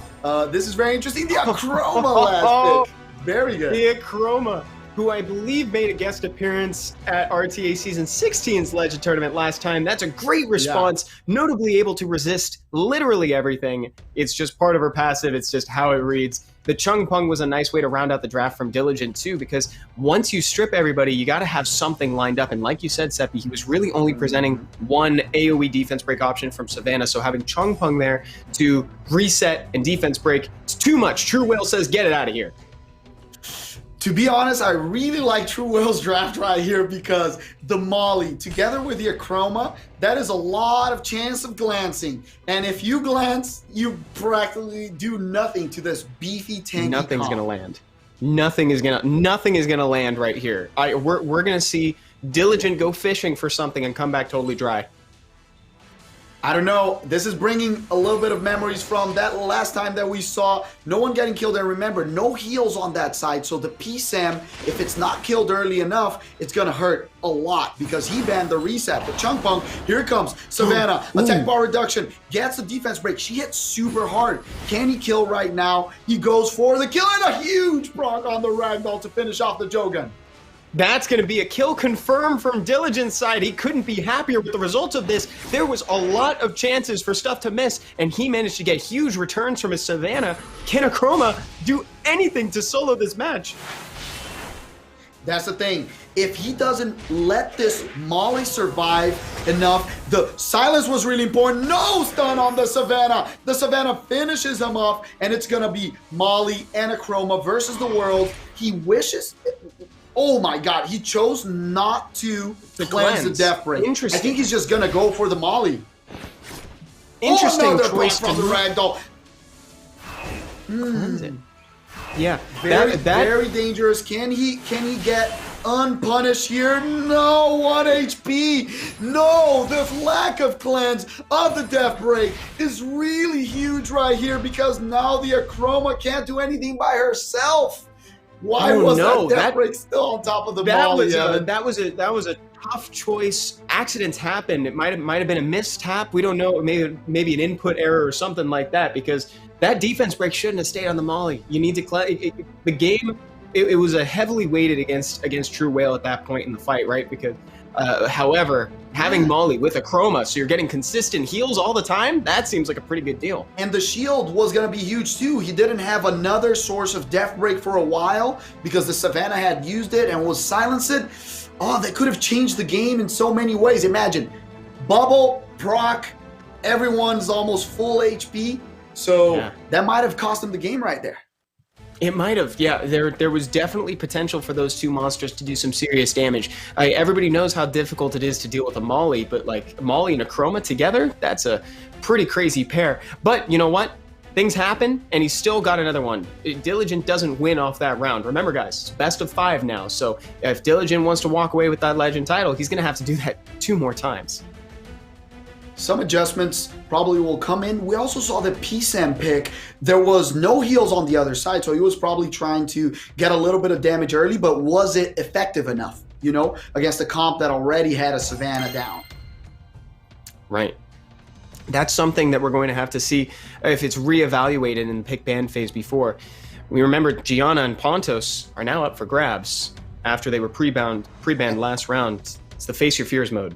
This is very interesting. The Akroma last pick. Very good. The Akroma, who I believe made a guest appearance at RTA Season 16's Legend Tournament last time. That's a great response, notably able to resist literally everything. It's just part of her passive. It's just how it reads. The Chungpung was a nice way to round out the draft from Diligent too, because once you strip everybody, you got to have something lined up. And like you said, Seppi, he was really only presenting one AoE defense break option from Savannah. So having Chungpung there to reset and defense break, it's too much. True Will says, get it out of here. To be honest, I really like True Will's draft right here because the Molly, together with your Chroma, that is a lot of chance of glancing. And if you glance, you practically do nothing to this beefy tanky Nothing's comp. gonna land. Nothing is gonna land right here. We're gonna see Diligent go fishing for something and come back totally dry. I don't know. This is bringing a little bit of memories from that last time that we saw no one getting killed. And remember, no heals on that side. So the PSAM, if it's not killed early enough, it's going to hurt a lot because he banned the reset. But Chungpung, here it comes. Savannah, attack bar reduction, gets the defense break. She hits super hard. Can he kill right now? He goes for the kill and a huge proc on the Ragdoll to finish off the Jogun. That's going to be a kill confirmed from Diligent's side. He couldn't be happier with the results of this. There was a lot of chances for stuff to miss, and he managed to get huge returns from his Savannah. Can Akroma do anything to solo this match? That's the thing. If he doesn't let this Molly survive enough, the silence was really important. No stun on the Savannah. The Savannah finishes him off, and it's going to be Molly and Akroma versus the world. He wishes... Oh my God, he chose not to cleanse the Death Break. Interesting. I think he's just gonna go for the Molly. Interesting choice from the Ragdoll. Cleanse it. Yeah, very dangerous. Can he get unpunished here? No, 1 HP. No, the lack of cleanse of the Death Break is really huge right here because now the Akroma can't do anything by herself. Why was that Death Break still on top of the Molly? That was a tough choice. Accidents happen. It might have been a mistap. We don't know. Maybe an input error or something like that. Because that defense break shouldn't have stayed on the Molly. You need to the game. It was a heavily weighted against True Whale at that point in the fight, right? Because, however, having Molly with Akroma, so you're getting consistent heals all the time, that seems like a pretty good deal. And the shield was going to be huge too. He didn't have another source of Death Break for a while because the Savannah had used it and was silenced. Oh, they could have changed the game in so many ways. Imagine, bubble, proc, everyone's almost full HP. So that might have cost him the game right there. It might have, yeah. There was definitely potential for those two monsters to do some serious damage. Everybody knows how difficult it is to deal with a Molly, but like Molly and Akroma together, that's a pretty crazy pair. But you know what? Things happen, and he still got another one. Diligent doesn't win off that round. Remember, guys, it's best of 5 now. So if Diligent wants to walk away with that Legend title, he's going to have to do that 2 more times. some adjustments probably will come in. We also saw the PSAM pick. There was no heals on the other side, so he was probably trying to get a little bit of damage early, but was it effective enough, you know, against a comp that already had a Savannah down? Right. That's something that we're going to have to see if it's reevaluated in the pick ban phase before. We remember Gianna and Pontos are now up for grabs after they were pre-banned last round. It's the Face Your Fears mode.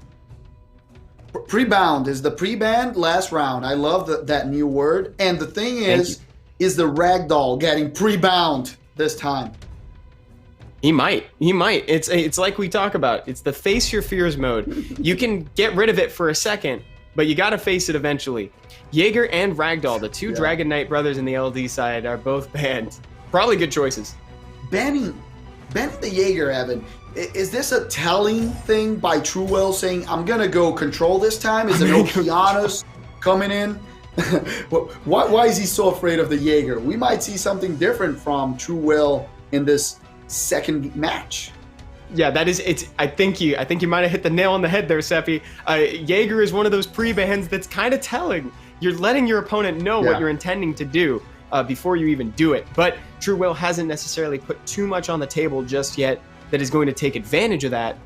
Pre-bound is the pre-banned last round. I love that new word. And the thing is the ragdoll getting pre-bound this time? He might. It's like we talk about. It's the Face Your Fears mode. You can get rid of it for a second, but you got to face it eventually. Jaeger and Ragdoll, the two Dragon Knight brothers in the LD side, are both banned. Probably good choices. Banning the Jaeger, Evan. Is this a telling thing by True Will saying, I'm going to go control this time? Is it Okeanos coming in? Why is he so afraid of the Jaeger? We might see something different from True Will in this second match. Yeah, I think you might have hit the nail on the head there, Seppi. Jaeger is one of those pre-bans that's kind of telling. You're letting your opponent know what you're intending to do before you even do it. But True Will hasn't necessarily put too much on the table just yet that is going to take advantage of that.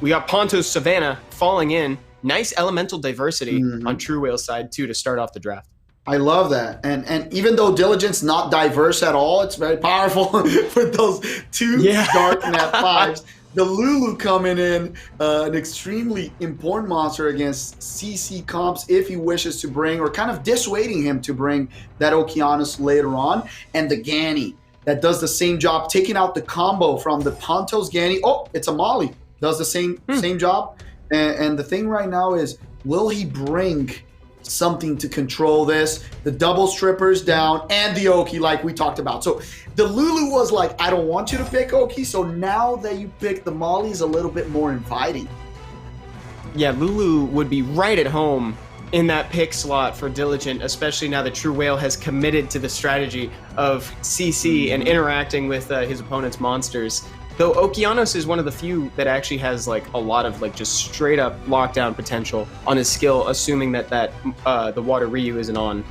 We got Pontos Savannah falling in. Nice elemental diversity on True Will's side, too, to start off the draft. I love that. And even though Diligent's not diverse at all, it's very powerful with those two Dark Net 5s. The Lulu coming in, an extremely important monster against CC comps if he wishes to bring, or kind of dissuading him to bring that Okeanos later on. And the Gani that does the same job, taking out the combo from the Pontos Gani. Oh, it's a Molly. Does the same job. And the thing right now is, will he bring something to control this? The double strippers down and the Oki like we talked about. So the Lulu was like, I don't want you to pick Oki. So now that you pick the Molly's a little bit more inviting. Yeah, Lulu would be right at home in that pick slot for Diligent, especially now that True Whale has committed to the strategy of CC and interacting with his opponent's monsters. Though Okeanos is one of the few that actually has like a lot of like just straight up lockdown potential on his skill, assuming that the Water Ryu isn't on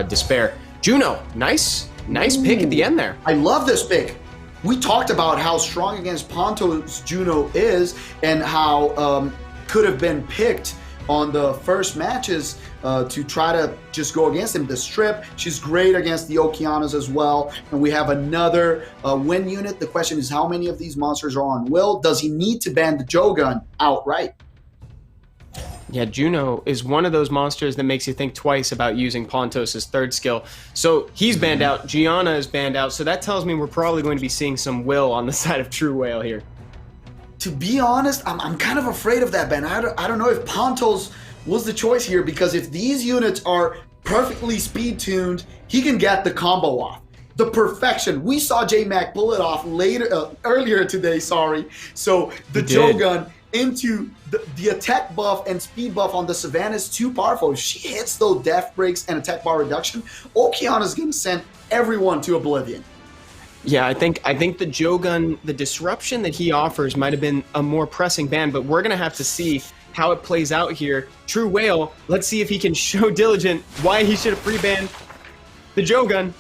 Despair. Juno, nice pick at the end there. I love this pick. We talked about how strong against Pontos Juno is and how could have been picked on the first matches to try to just go against him. The strip, she's great against the Okeanos as well. And we have another win unit. The question is, how many of these monsters are on Will? Does he need to ban the Jogun outright? Yeah, Juno is one of those monsters that makes you think twice about using Pontos' third skill. So he's banned out, Gianna is banned out, so that tells me we're probably going to be seeing some Will on the side of True Whale here. To be honest, I'm kind of afraid of that ban. I don't know if Pontos was the choice here, because if these units are perfectly speed-tuned, he can get the combo off. The perfection. We saw J-Mac pull it off earlier today, sorry. So the Jogun into the attack buff and speed buff on the Savannah is too powerful. If she hits those death breaks and attack bar reduction, Okeanos is going to send everyone to oblivion. Yeah, I think the Jogun, the disruption that he offers might have been a more pressing ban, but we're going to have to see how it plays out here. True Whale, let's see if he can show Diligent why he should have pre-banned the Jogun.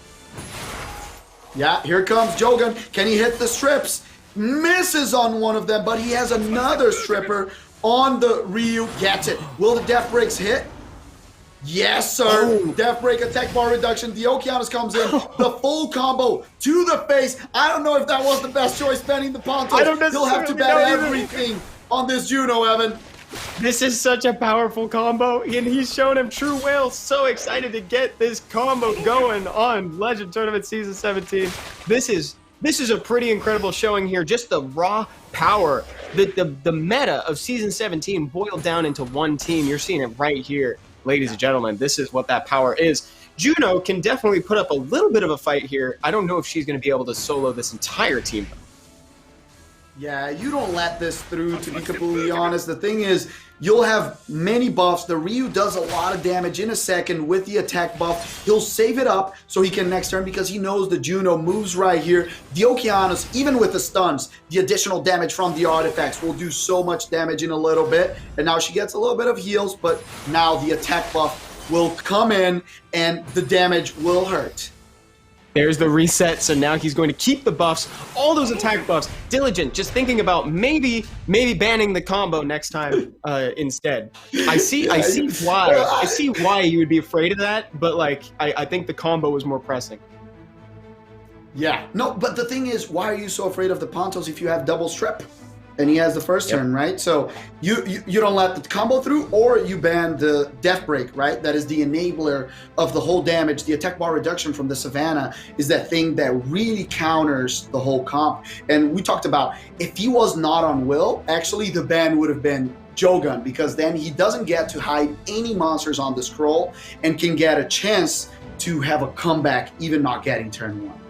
Yeah, here comes Jogun. Can he hit the strips? Misses on one of them, but he has another stripper on the Ryu. Gets it. Will the death breaks hit? Yes, sir. Oh. Death break, attack bar reduction. The Okeanos comes in. The full combo to the face. I don't know if that was the best choice, banning the Pontos. He'll have to bet everything on this Juno, Evan. This is such a powerful combo, and he's shown him. True Whale so excited to get this combo going on Legend Tournament Season 17. This is a pretty incredible showing here. Just the raw power, the meta of Season 17 boiled down into one team. You're seeing it right here. Ladies and gentlemen, this is what that power is. Juno can definitely put up a little bit of a fight here. I don't know if she's going to be able to solo this entire team. Yeah, you don't let this through, to be completely honest. The thing is, you'll have many buffs. The Ryu does a lot of damage in a second with the attack buff. He'll save it up so he can next turn because he knows the Juno moves right here. The Okeanos, even with the stuns, the additional damage from the artifacts will do so much damage in a little bit. And now she gets a little bit of heals, but now the attack buff will come in and the damage will hurt. There's the reset, so now he's going to keep the buffs, all those attack buffs. Diligent, just thinking about maybe banning the combo next time instead. I see why you would be afraid of that, but like I think the combo was more pressing. Yeah, no, but the thing is, why are you so afraid of the Pontos if you have double strip? And he has the first turn, right? So you don't let the combo through, or you ban the death break, right? That is the enabler of the whole damage. The attack bar reduction from the Savannah is that thing that really counters the whole comp. And we talked about, if he was not on Will, actually the ban would have been Jogun, because then he doesn't get to hide any monsters on the scroll and can get a chance to have a comeback, even not getting turn 1.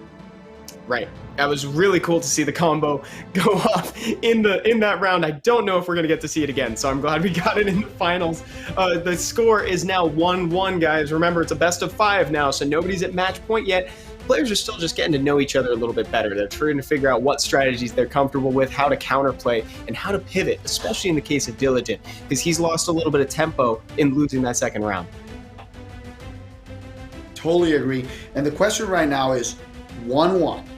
Right. That was really cool to see the combo go off in that round. I don't know if we're going to get to see it again, so I'm glad we got it in the finals. The score is now 1-1, guys. Remember, it's a best of 5 now, so nobody's at match point yet. Players are still just getting to know each other a little bit better. They're trying to figure out what strategies they're comfortable with, how to counterplay, and how to pivot, especially in the case of Diligent, because he's lost a little bit of tempo in losing that second round. Totally agree. And the question right now is 1-1.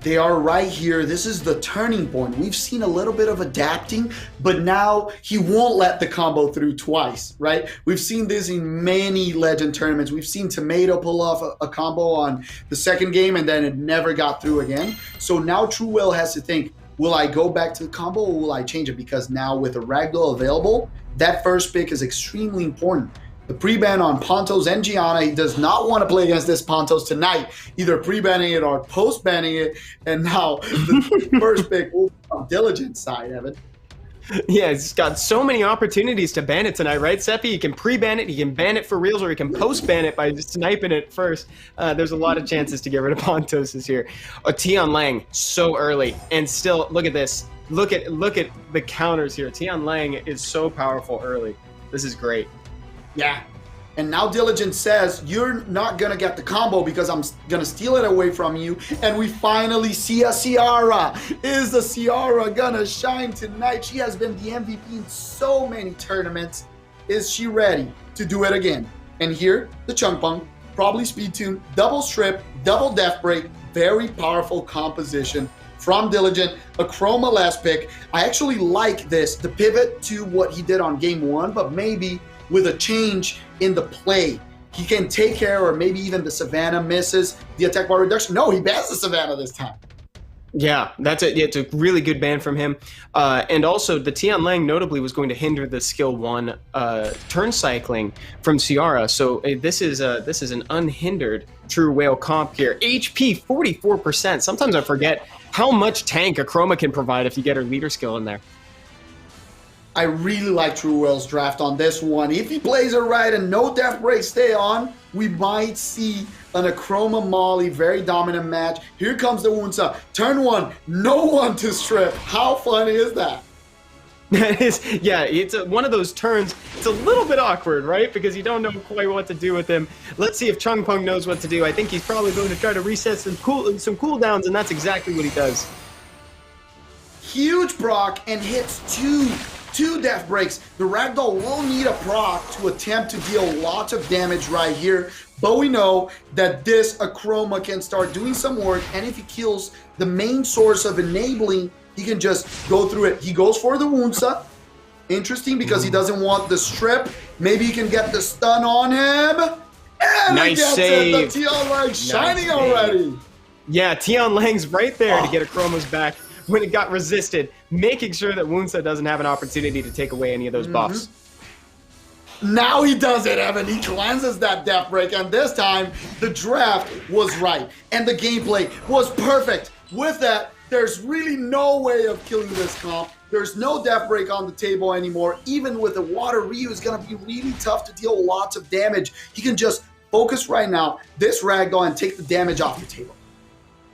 They are right here. This is the turning point. We've seen a little bit of adapting, but now he won't let the combo through twice, right? We've seen this in many Legend tournaments. We've seen Tomato pull off a combo on the second game, and then it never got through again. So now True Will has to think, will I go back to the combo or will I change it? Because now with a Ragdoll available, that first pick is extremely important. The pre-ban on Pontos and Gianna, he does not want to play against this Pontos tonight, either pre-banning it or post-banning it. And now the first pick will be on Diligent's side, Evan. Yeah, he's got so many opportunities to ban it tonight, right, Seppi? He can pre-ban it, he can ban it for reals, or he can post-ban it by just sniping it first. There's a lot of chances to get rid of Pontos this year. Tian Lang, so early, and still, look at this. Look at the counters here. Tian Lang is so powerful early. This is great. Yeah. And now Diligent says, you're not going to get the combo because I'm going to steal it away from you. And we finally see a Ciara. Is the Ciara going to shine tonight? She has been the MVP in so many tournaments. Is she ready to do it again? And here, the Chung Pung, probably speed tune, double strip, double death break, very powerful composition from Diligent, a Chroma last pick. I actually like this, the pivot to what he did on game 1, but maybe with a change in the play. He can take care, or maybe even the Savannah misses the attack bar reduction. No, he bans the Savannah this time. Yeah, that's it. It's a really good ban from him. And also, the Tian Lang notably was going to hinder the skill 1 turn cycling from Ciara. So this is an unhindered True Whale comp here. HP 44%. Sometimes I forget how much tank a Chroma can provide if you get her leader skill in there. I really like True Whale's draft on this one. If he plays it right and no death breaks stay on, we might see an Achroma Molly, very dominant match. Here comes the Wunsa. Turn 1, no one to strip. How funny is that? That is, yeah, it's one of those turns. It's a little bit awkward, right? Because you don't know quite what to do with him. Let's see if Chung Pung knows what to do. I think he's probably going to try to reset some cooldowns, and that's exactly what he does. Huge proc and hits two death breaks. The Ragdoll will need a proc to attempt to deal lots of damage right here, but we know that this Achroma can start doing some work, and if he kills the main source of enabling, he can just go through it. He goes for the Wunsa. Interesting, because he doesn't want the strip. Maybe he can get the stun on him. And nice save. It. The Tian Lang shining already. Yeah, Tian Lang's right there to get Achroma's back when it got resisted, making sure that Wunsa doesn't have an opportunity to take away any of those buffs. Now he does it, Evan. He cleanses that death break, and this time the draft was right, and the gameplay was perfect. With that, there's really no way of killing this comp. There's no death break on the table anymore. Even with the water, Ryu is going to be really tough to deal lots of damage. He can just focus right now, this Ragdoll, and take the damage off the table.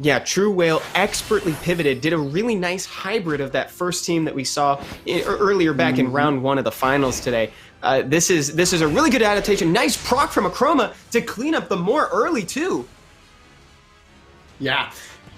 Yeah, True Whale expertly pivoted, did a really nice hybrid of that first team that we saw earlier back in round 1 of the finals today. This is a really good adaptation. Nice proc from Akroma to clean up the more early too. Yeah,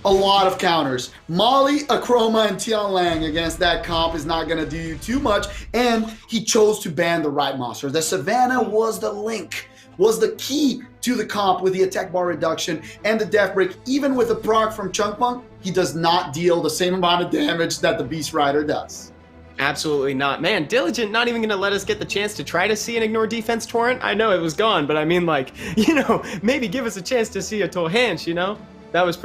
a lot of counters. Molly, Akroma, and Tianlang against that comp is not going to do you too much, and he chose to ban the right monster. The Savannah was the link, was the key to the comp with the attack bar reduction and the death break. Even with the proc from Chunkpunk, he does not deal the same amount of damage that the Beast Rider does. Absolutely not. Man, Diligent not even going to let us get the chance to try to see an ignore defense torrent. I know it was gone, but I mean, like, you know, maybe give us a chance to see a Tohanch, you know? That was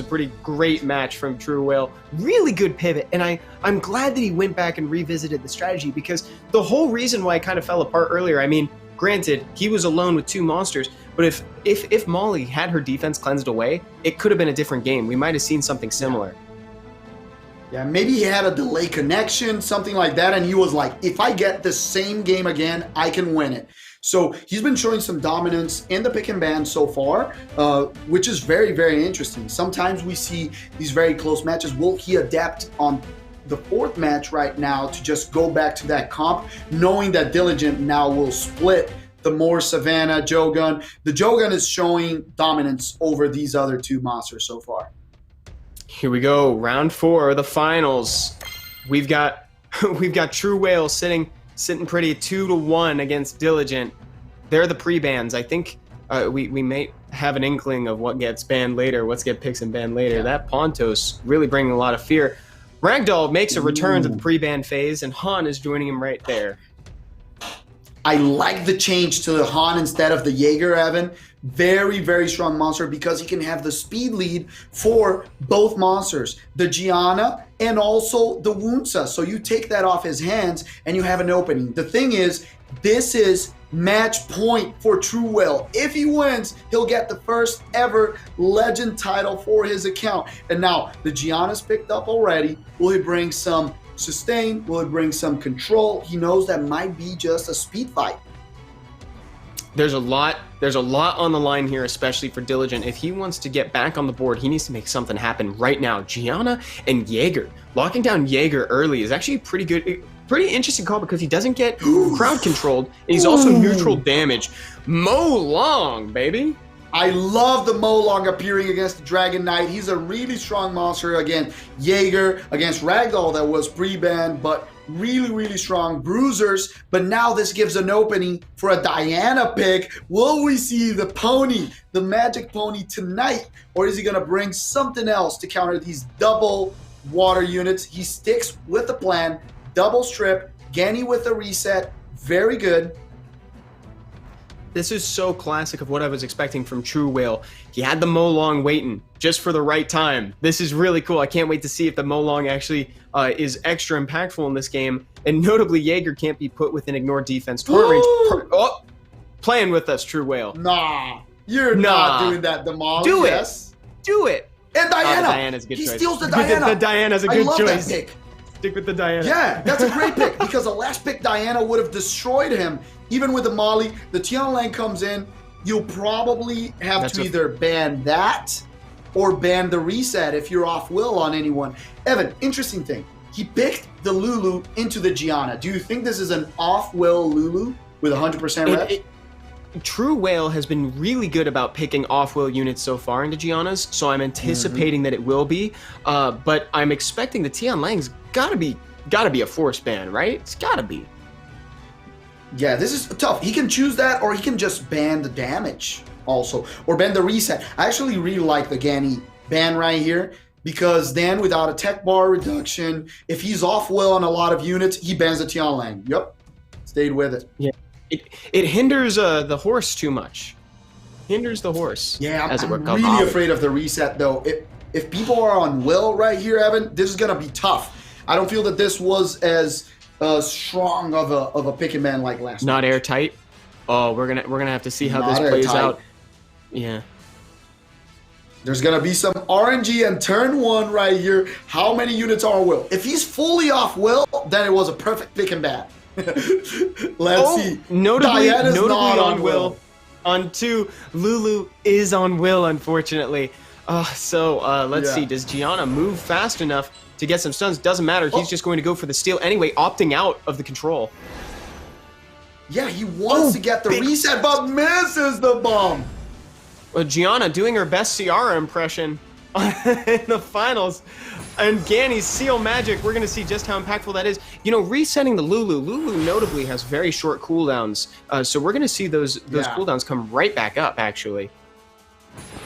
a pretty great match from True Whale. Really good pivot, and I'm glad that he went back and revisited the strategy, because the whole reason why it kind of fell apart earlier, I mean, granted, he was alone with 2 monsters, but if Molly had her defense cleansed away, it could have been a different game. We might have seen something similar. Yeah, maybe he had a delay connection, something like that, and he was like, if I get the same game again, I can win it. So he's been showing some dominance in the pick and ban so far, which is very, very interesting. Sometimes we see these very close matches. Will he adapt on the 4th match right now to just go back to that comp, knowing that Diligent now will split the more Savannah, Jogun. The Jogun is showing dominance over these other 2 monsters so far. Here we go, round 4, the finals. We've got True Whale sitting pretty 2-1 against Diligent. They're the pre-bans. I think we may have an inkling of what gets banned later, what's get picks and banned later. Yeah. That Pontos really bringing a lot of fear. Ragdoll makes a return to the pre-ban phase, and Han is joining him right there. I like the change to the Han instead of the Jaeger, Evan. Very, very strong monster because he can have the speed lead for both monsters, the Gianna and also the Wunsa. So you take that off his hands and you have an opening. The thing is, this is match point for True Whale. If he wins, he'll get the first ever legend title for his account. And now the Gianna's picked up already. Will he bring some sustain? Will it bring some control? He knows that might be just a speed fight. There's a lot on the line here, especially for Diligent. If he wants to get back on the board, he needs to make something happen right now. Gianna and Jaeger. Locking down Jaeger early is actually pretty good. Pretty interesting call because he doesn't get crowd controlled, and he's also neutral damage. Mo Long, baby. I love the Mo Long appearing against the Dragon Knight. He's a really strong monster against Jaeger, against Ragdoll that was pre-banned, but really, really strong bruisers. But now this gives an opening for a Diana pick. Will we see the pony, the magic pony tonight? Or is he going to bring something else to counter these double water units? He sticks with the plan. Double strip, Ganny with the reset. Very good. This is so classic of what I was expecting from True Whale. He had the Mo Long waiting just for the right time. This is really cool. I can't wait to see if the Mo Long actually is extra impactful in this game. And notably, Jaeger can't be put within ignore defense. Torrent range. Playing with us, True Whale. Nah, you're not doing that, Demal. Do yes. it. Do it. And Diana. Diana's a good choice. He steals the Diana. The Diana's a good choice. I love that pick. Stick with the Diana. Yeah, that's a great pick because the last pick, Diana, would have destroyed him. Even with the Molly, the Tianlang comes in, you'll probably have to either ban that or ban the reset if you're off will on anyone. Evan, interesting thing. He picked the Lulu into the Gianna. Do you think this is an off will Lulu with 100% reps? True Whale has been really good about picking off-will units so far into Gianna's, so I'm anticipating that it will be. But I'm expecting the Tianlang's gotta be a force ban, right? It's gotta be. Yeah, this is tough. He can choose that, or he can just ban the damage also, or ban the reset. I actually really like the Ganny ban right here, because then without a tech bar reduction, if he's off-will on a lot of units, he bans the Tianlang. Yep, stayed with it. Yeah. It hinders the horse too much. Hinders the horse. Yeah, I'm really afraid of the reset, though. If people are on will right here, Evan, this is going to be tough. I don't feel that this was as strong of a pick and ban like last Not night. airtight? Oh, we're gonna have to see how this plays out. Yeah. There's going to be some RNG and turn 1 right here. How many units are on will? If he's fully off will, then it was a perfect pick and ban. Let's see. Notably on will. On 2, Lulu is on will, unfortunately. Let's see. Does Gianna move fast enough to get some stuns? Doesn't matter. He's just going to go for the steal anyway, opting out of the control. Yeah, he wants to get the reset, but misses the bomb. Well, Gianna doing her best Ciara impression in the finals. And Ganny's seal magic, we're going to see just how impactful that is. You know, resetting the Lulu. Lulu notably has very short cooldowns. So we're going to see those cooldowns come right back up, actually.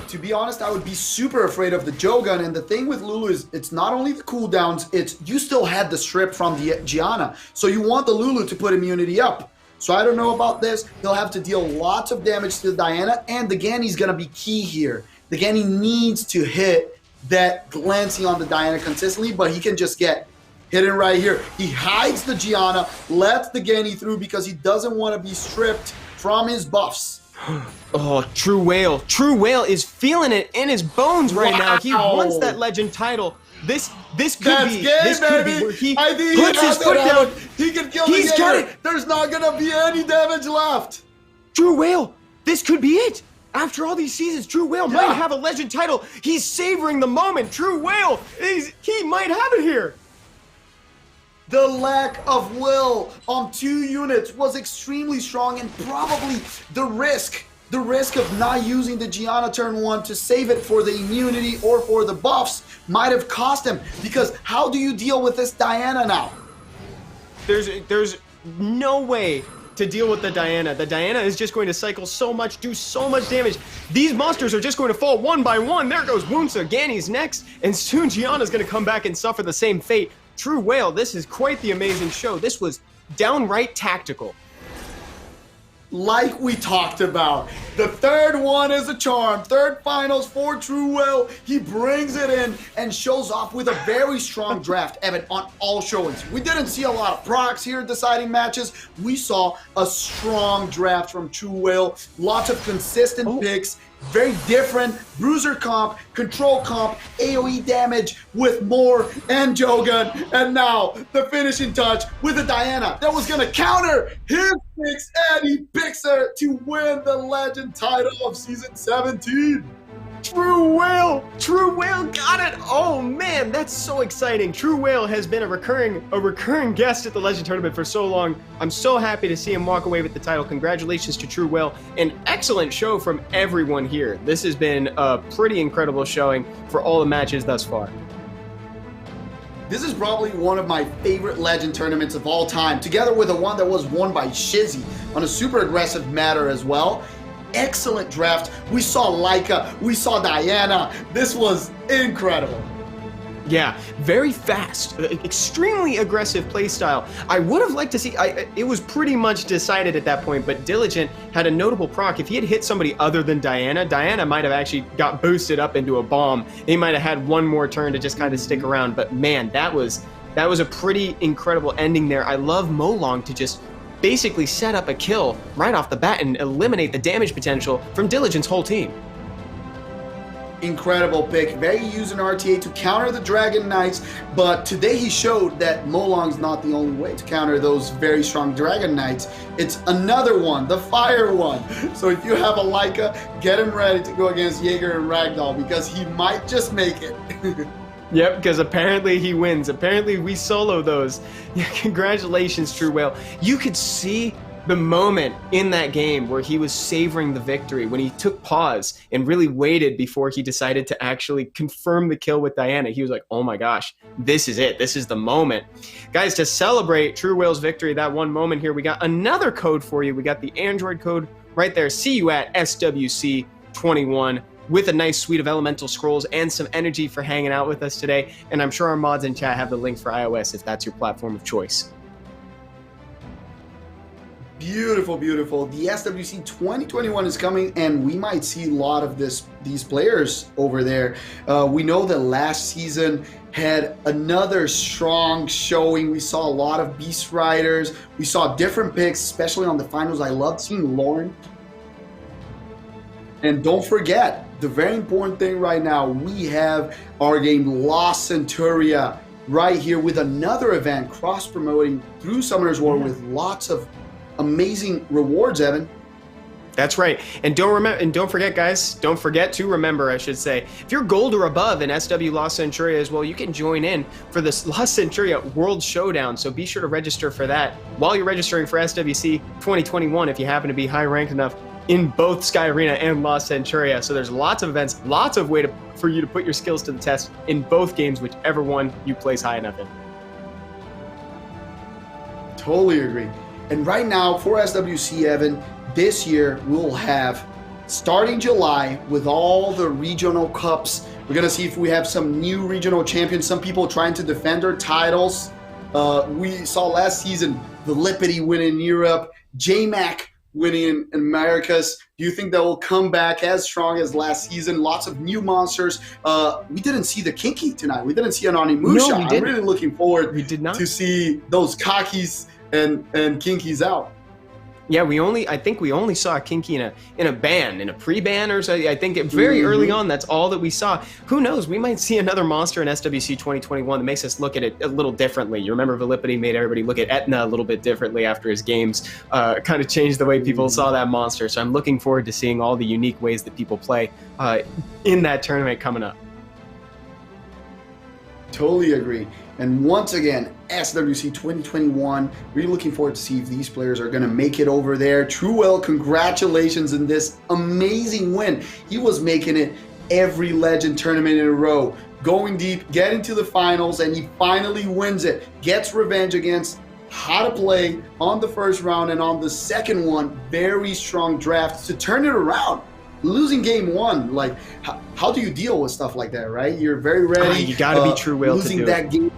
To be honest, I would be super afraid of the Jogun. And the thing with Lulu is it's not only the cooldowns, it's you still had the strip from the Gianna. So you want the Lulu to put immunity up. So I don't know about this. He'll have to deal lots of damage to Diana, and the Ganny's going to be key here. The Ganny needs to hit that glancing on the Diana consistently, but he can just get hidden right here. He hides the Gianna, lets the Ganny through because he doesn't want to be stripped from his buffs. Oh, True Whale. True Whale is feeling it in his bones right now. He wants that legend title. This could be where he puts his foot down. He can kill the Jaeger. Got it. There's not gonna be any damage left. True Whale, this could be it. After all these seasons, True Whale might have a legend title. He's savoring the moment. True Whale, he might have it here. The lack of will on 2 units was extremely strong, and probably the risk of not using the Gianna turn 1 to save it for the immunity or for the buffs might have cost him, because how do you deal with this Diana now? There's no way to deal with the Diana. The Diana is just going to cycle so much, do so much damage. These monsters are just going to fall one by one. There goes Wunsa, Ganny's next, and soon Gianna's going to come back and suffer the same fate. True Whale, this is quite the amazing show. This was downright tactical. Like we talked about, the third one is a charm. Third finals for True Whale. He brings it in and shows off with a very strong draft, Evan, on all showings. We didn't see a lot of procs here deciding matches. We saw a strong draft from True Whale. Lots of consistent picks. Very different bruiser comp, control comp, AoE damage with more and Jogun, and now the finishing touch with a Diana that was gonna counter his picks, and he picks her to win the legend title of season 17. True Whale got it. Oh man, that's so exciting. True Whale has been a recurring guest at the Legend Tournament for so long. I'm so happy to see him walk away with the title. Congratulations to True Whale. An excellent show from everyone here. This has been a pretty incredible showing for all the matches thus far. This is probably one of my favorite Legend tournaments of all time, together with the one that was won by Shizzy on a super aggressive matter as well. Excellent draft. We saw Laika, we saw Diana. This was incredible. Yeah, very fast, extremely aggressive playstyle. I would have liked to see, it was pretty much decided at that point, but Diligent had a notable proc. If he had hit somebody other than Diana, Diana might have actually got boosted up into a bomb. He might have had one more turn to just kind of stick around, but man, that was a pretty incredible ending there. I love Molong to just basically set up a kill right off the bat and eliminate the damage potential from Diligent's whole team. Incredible pick. Very used in RTA to counter the Dragon Knights, but today he showed that Molong's not the only way to counter those very strong Dragon Knights. It's another one, the Fire one. So if you have a Laika, get him ready to go against Jaeger and Ragdoll, because he might just make it. Yep, because apparently he wins. Apparently we solo those. Yeah, congratulations, True Whale. You could see the moment in that game where he was savoring the victory, when he took pause and really waited before he decided to actually confirm the kill with Diana. He was like, oh my gosh, this is it. This is the moment. Guys, to celebrate True Whale's victory, that one moment here, we got another code for you. We got the Android code right there. See you at SWC21. With a nice suite of elemental scrolls and some energy for hanging out with us today. And I'm sure our mods in chat have the link for iOS if that's your platform of choice. Beautiful, beautiful. The SWC 2021 is coming, and we might see a lot of these players over there. We know that last season had another strong showing. We saw a lot of Beast Riders. We saw different picks, especially on the finals. I loved seeing Lauren. And don't forget, the very important thing right now, we have our game Lost Centuria right here with another event cross-promoting through Summoner's War with lots of amazing rewards, Evan. That's right. And don't forget, guys, don't forget to remember, I should say, if you're gold or above in SW La Centuria as well, you can join in for this La Centuria World Showdown. So be sure to register for that while you're registering for SWC 2021 if you happen to be high ranked enough in both Sky Arena and La Centuria. So there's lots of events, lots of way for you to put your skills to the test in both games, whichever one you place high enough in. Totally agree. And right now for SWC, Evan, this year we'll have, starting July, with all the regional cups, we're going to see if we have some new regional champions, some people trying to defend their titles. We saw last season the Lipity win in Europe, J-Mac winning in Americas. Do you think that will come back as strong as last season? Lots of new monsters. We didn't see the Kinky tonight. We didn't see an Onimusha. No, we didn't. I'm really looking forward to see those Kakis and Kinkys out. Yeah, I think we only saw a Kinky in a ban, in a pre-ban or so. I think very early on, that's all that we saw. Who knows? We might see another monster in SWC 2021 that makes us look at it a little differently. You remember Velipity made everybody look at Etna a little bit differently after his games, kind of changed the way people saw that monster. So I'm looking forward to seeing all the unique ways that people play in that tournament coming up. Totally agree. And once again, SWC 2021, really looking forward to see if these players are going to make it over there. Truewell, congratulations on this amazing win. He was making it every Legend tournament in a row, going deep, getting to the finals, and he finally wins it. Gets revenge against How to Play on the first round, and on the second one, very strong draft to turn it around. Losing game one, like how do you deal with stuff like that, right? You're very ready. You got to be true will. Losing that game,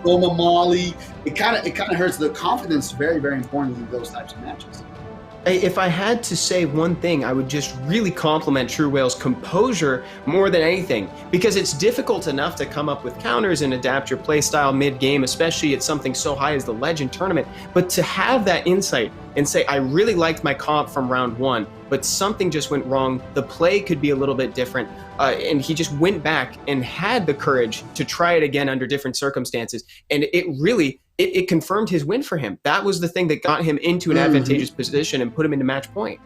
Roma Mali, it kind of hurts the confidence. Very, very important in those types of matches. If I had to say one thing, I would just really compliment True Whale's composure more than anything, because it's difficult enough to come up with counters and adapt your playstyle mid-game, especially at something so high as the Legend tournament. But to have that insight and say, I really liked my comp from round one, but something just went wrong, the play could be a little bit different, and he just went back and had the courage to try it again under different circumstances, and it really it confirmed his win for him. That was the thing that got him into an advantageous position and put him into match point.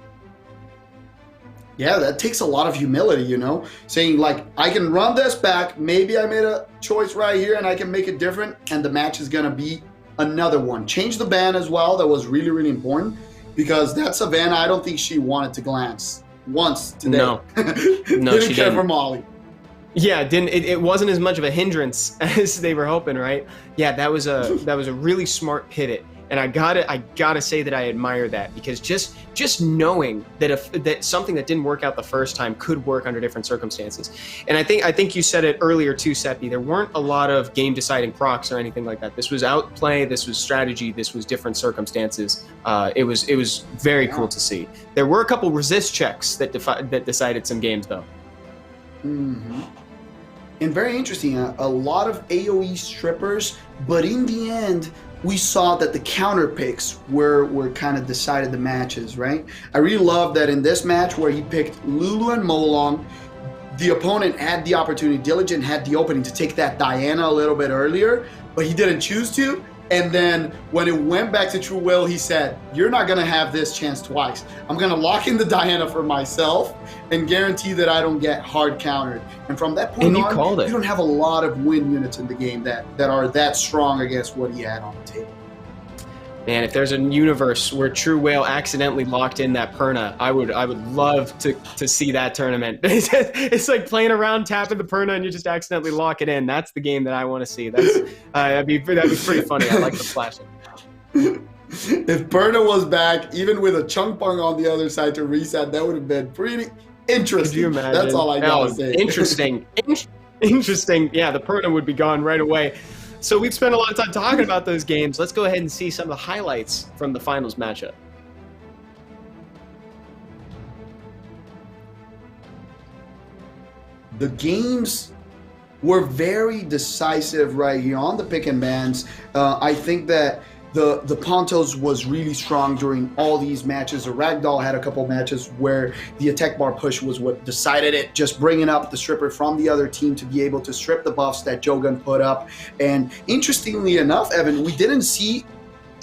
Yeah, that takes a lot of humility, you know, saying like, I can run this back, maybe I made a choice right here and I can make it different, and the match is gonna be another one. Change the ban as well. That was really, really important, because that Savannah, I don't think she wanted to glance once today. No, no, she didn't. For Molly. Yeah, it wasn't as much of a hindrance as they were hoping, right? Yeah, that was a really smart pivot, and I gotta say that I admire that, because just knowing that something that didn't work out the first time could work under different circumstances. And I think you said it earlier too, Seppi. There weren't a lot of game deciding procs or anything like that. This was outplay, this was strategy, this was different circumstances. It was very cool to see. There were a couple resist checks that decided some games though. Mm-hmm. And very interesting, a lot of AoE strippers, but in the end, we saw that the counter picks were kind of decided the matches, right? I really love that in this match where he picked Lulu and Molong, the opponent had the opportunity, Diligent had the opening to take that Diana a little bit earlier, but he didn't choose to. And then when it went back to True Will, he said, you're not gonna have this chance twice. I'm gonna lock in the Diana for myself and guarantee that I don't get hard countered. And from that point on, you don't have a lot of win units in the game that are that strong against what he had on the table. Man, if there's a universe where True Whale accidentally locked in that Perna, I would love to see that tournament. It's like playing around, tapping the Perna, and you just accidentally lock it in. That's the game that I want to see. That'd be pretty funny. I like the flashing. If Perna was back, even with a Chung Pung on the other side to reset, that would have been pretty interesting. Could you imagine? That's all I gotta say. Interesting. Interesting. Yeah, the Perna would be gone right away. So we've spent a lot of time talking about those games. Let's go ahead and see some of the highlights from the finals matchup. The games were very decisive right here on the pick and bans. I think that the Pontos was really strong during all these matches. The Ragdoll had a couple matches where the attack bar push was what decided it, just bringing up the stripper from the other team to be able to strip the buffs that Jogun put up. And interestingly enough, Evan, we didn't see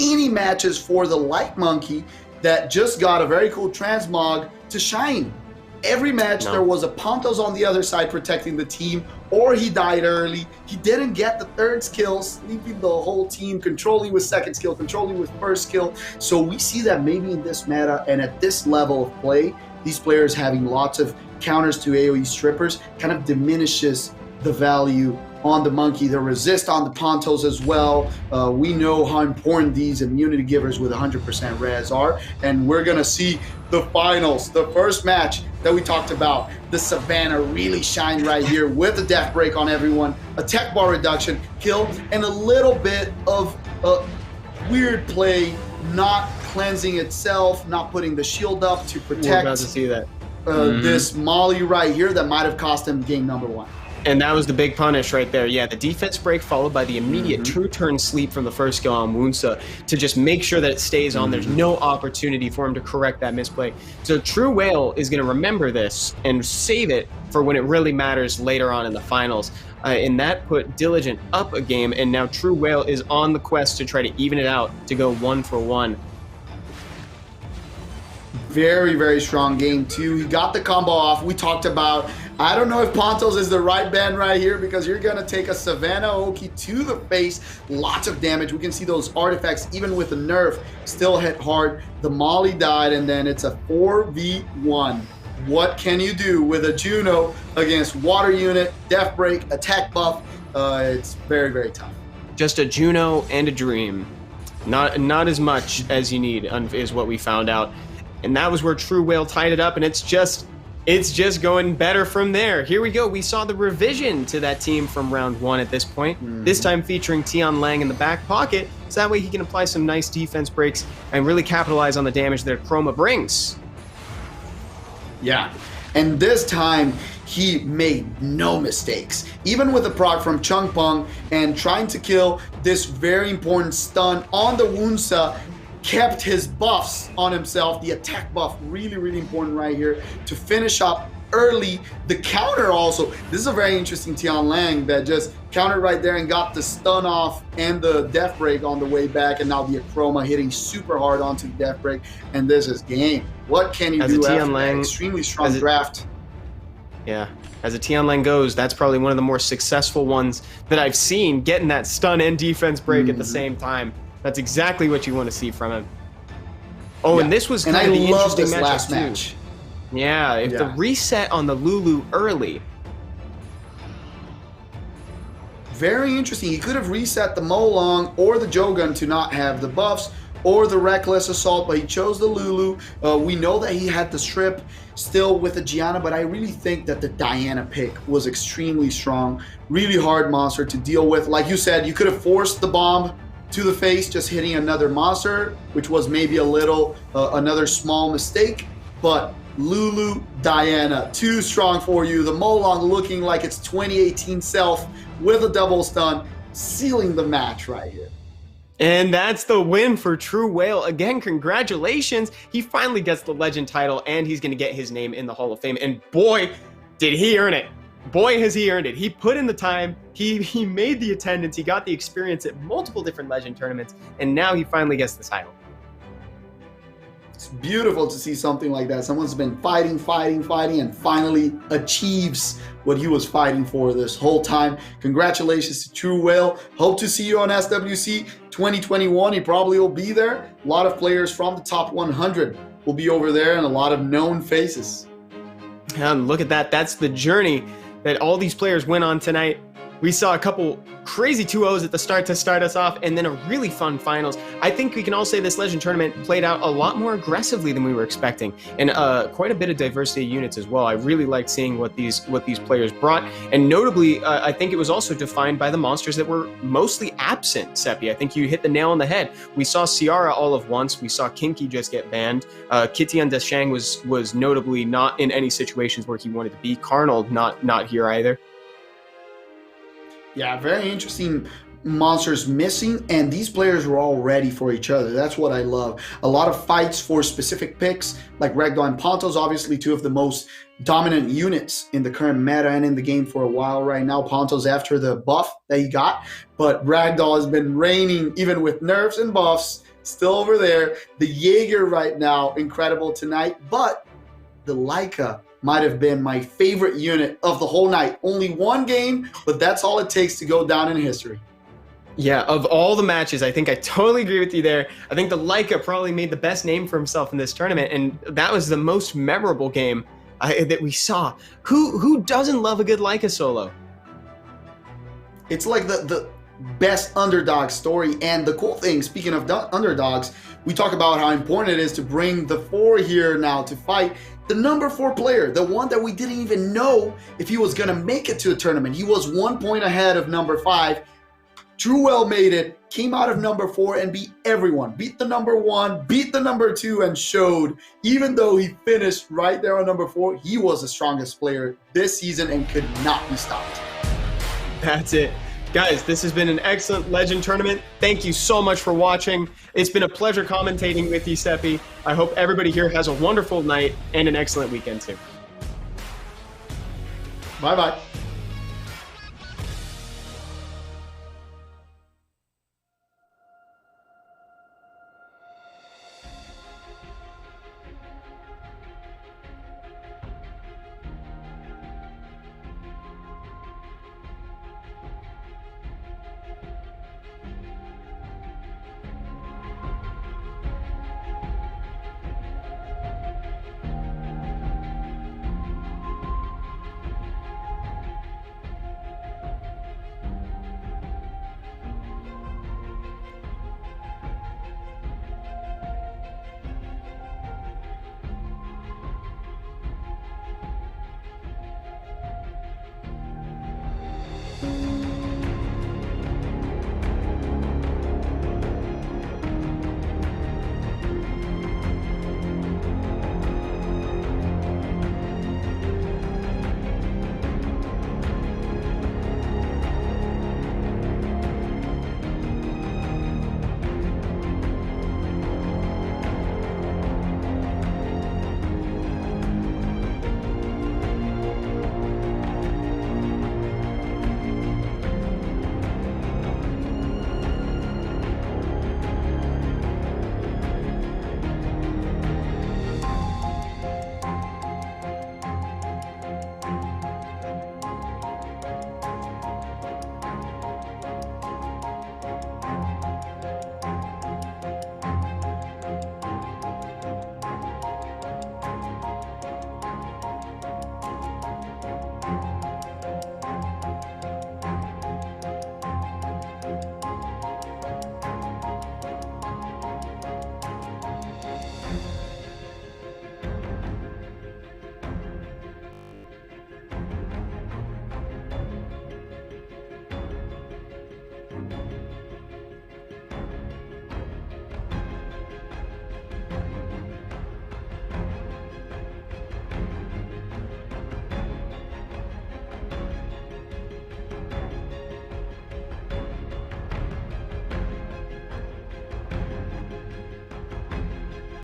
any matches for the Light Monkey that just got a very cool transmog to shine. Every match there was a Pontos on the other side protecting the team, or he died early. He didn't get the third skill, sleeping the whole team, controlling with second skill, controlling with first skill. So we see that maybe in this meta and at this level of play, these players having lots of counters to AoE strippers kind of diminishes the value on the monkey, the resist on the Pontos as well. We know how important these immunity givers with 100% res are, and we're gonna see the finals, the first match that we talked about. The Savannah really shined right here with the death break on everyone, a tech bar reduction, kill, and a little bit of weird play, not cleansing itself, not putting the shield up to protect. We're about to see that. This Molly right here that might have cost him game number 1. And that was the big punish right there. Yeah, the defense break followed by the immediate true turn sleep from the first skill on Wunsa to just make sure that it stays on. There's no opportunity for him to correct that misplay. So True Whale is going to remember this and save it for when it really matters later on in the finals. And that put Diligent up a game, and now True Whale is on the quest to try to even it out, to go 1-for-1. Very, very strong game too. He got the combo off. We talked about, I don't know if Pontos is the right band right here, because you're gonna take a Savannah Oki to the face, lots of damage. We can see those artifacts, even with the nerf, still hit hard. The Molly died, and then it's a 4v1. What can you do with a Juno against water unit, death break, attack buff? It's very, very tough. Just a Juno and a Dream. Not as much as you need is what we found out. And that was where True Whale tied it up, and it's just going better from there. Here we go. We saw the revision to that team from round 1 at this point. This time featuring Tian Lang in the back pocket, so that way he can apply some nice defense breaks and really capitalize on the damage that Chroma brings. Yeah, and this time he made no mistakes. Even with the proc from Chung Pung and trying to kill this very important stun on the Wunsa, kept his buffs on himself. The attack buff, really, really important right here to finish up early. The counter also, this is a very interesting Tian Lang that just countered right there and got the stun off and the death break on the way back, and now the Chroma hitting super hard onto the death break, and this is game. What can you do after that? Extremely strong draft. Yeah, as a Tian Lang goes, that's probably one of the more successful ones that I've seen, getting that stun and defense break at the same time. That's exactly what you want to see from him. Oh, yeah. And this was kind of the interesting last match. match. Yeah, if the reset on the Lulu early. Very interesting. He could have reset the Molong or the Jogun to not have the buffs, or the Reckless Assault, but he chose the Lulu. We know that he had the strip still with the Gianna, but I really think that the Diana pick was extremely strong. Really hard monster to deal with. Like you said, you could have forced the bomb to the face, just hitting another monster, which was maybe a little, another small mistake, but Lulu, Diana, too strong for you. The Molong looking like its 2018 self with a double stun, sealing the match right here. And that's the win for True Whale. Again, congratulations. He finally gets the Legend title, and he's going to get his name in the Hall of Fame. And boy, did he earn it. Boy, has he earned it. He put in the time, he made the attendance, he got the experience at multiple different Legend tournaments, and now he finally gets the title. It's beautiful to see something like that. Someone's been fighting, and finally achieves what he was fighting for this whole time. Congratulations to True Whale. Hope to see you on SWC 2021. He probably will be there. A lot of players from the top 100 will be over there, and a lot of known faces. And look at that. That's the journey that all these players went on tonight. We saw a couple crazy 2-0s at the start to start us off, and then a really fun finals. I think we can all say this Legend tournament played out a lot more aggressively than we were expecting, and quite a bit of diversity of units as well. I really liked seeing what these players brought, and notably, I think it was also defined by the monsters that were mostly absent, Seppi. I think you hit the nail on the head. We saw Ciara all of once. We saw Kinky just get banned. Kitian Deshang was notably not in any situations where he wanted to be. Carnold not here either. Yeah, very interesting monsters missing, and these players were all ready for each other. That's what I love. A lot of fights for specific picks, like Ragdoll and Pontos, obviously two of the most dominant units in the current meta and in the game for a while right now. Pontos after the buff that he got, but Ragdoll has been reigning even with nerfs and buffs still over there. The Jaeger right now, incredible tonight. But the Leica might have been my favorite unit of the whole night. Only one game, but that's all it takes to go down in history. Yeah, of all the matches, I think I totally agree with you there. I think the Leica probably made the best name for himself in this tournament, and that was the most memorable game that we saw. Who doesn't love a good Leica solo? It's like the best underdog story. And the cool thing, speaking of underdogs, we talk about how important it is to bring the 4 here now to fight. The number 4 player, the one that we didn't even know if he was going to make it to the tournament. He was 1 point ahead of number 5. Truel made it, came out of number 4 and beat everyone. Beat the number 1, beat the number 2, and showed, even though he finished right there on number 4, he was the strongest player this season and could not be stopped. That's it. Guys, this has been an excellent Legend tournament. Thank you so much for watching. It's been a pleasure commentating with you, Seppi. I hope everybody here has a wonderful night and an excellent weekend too. Bye-bye.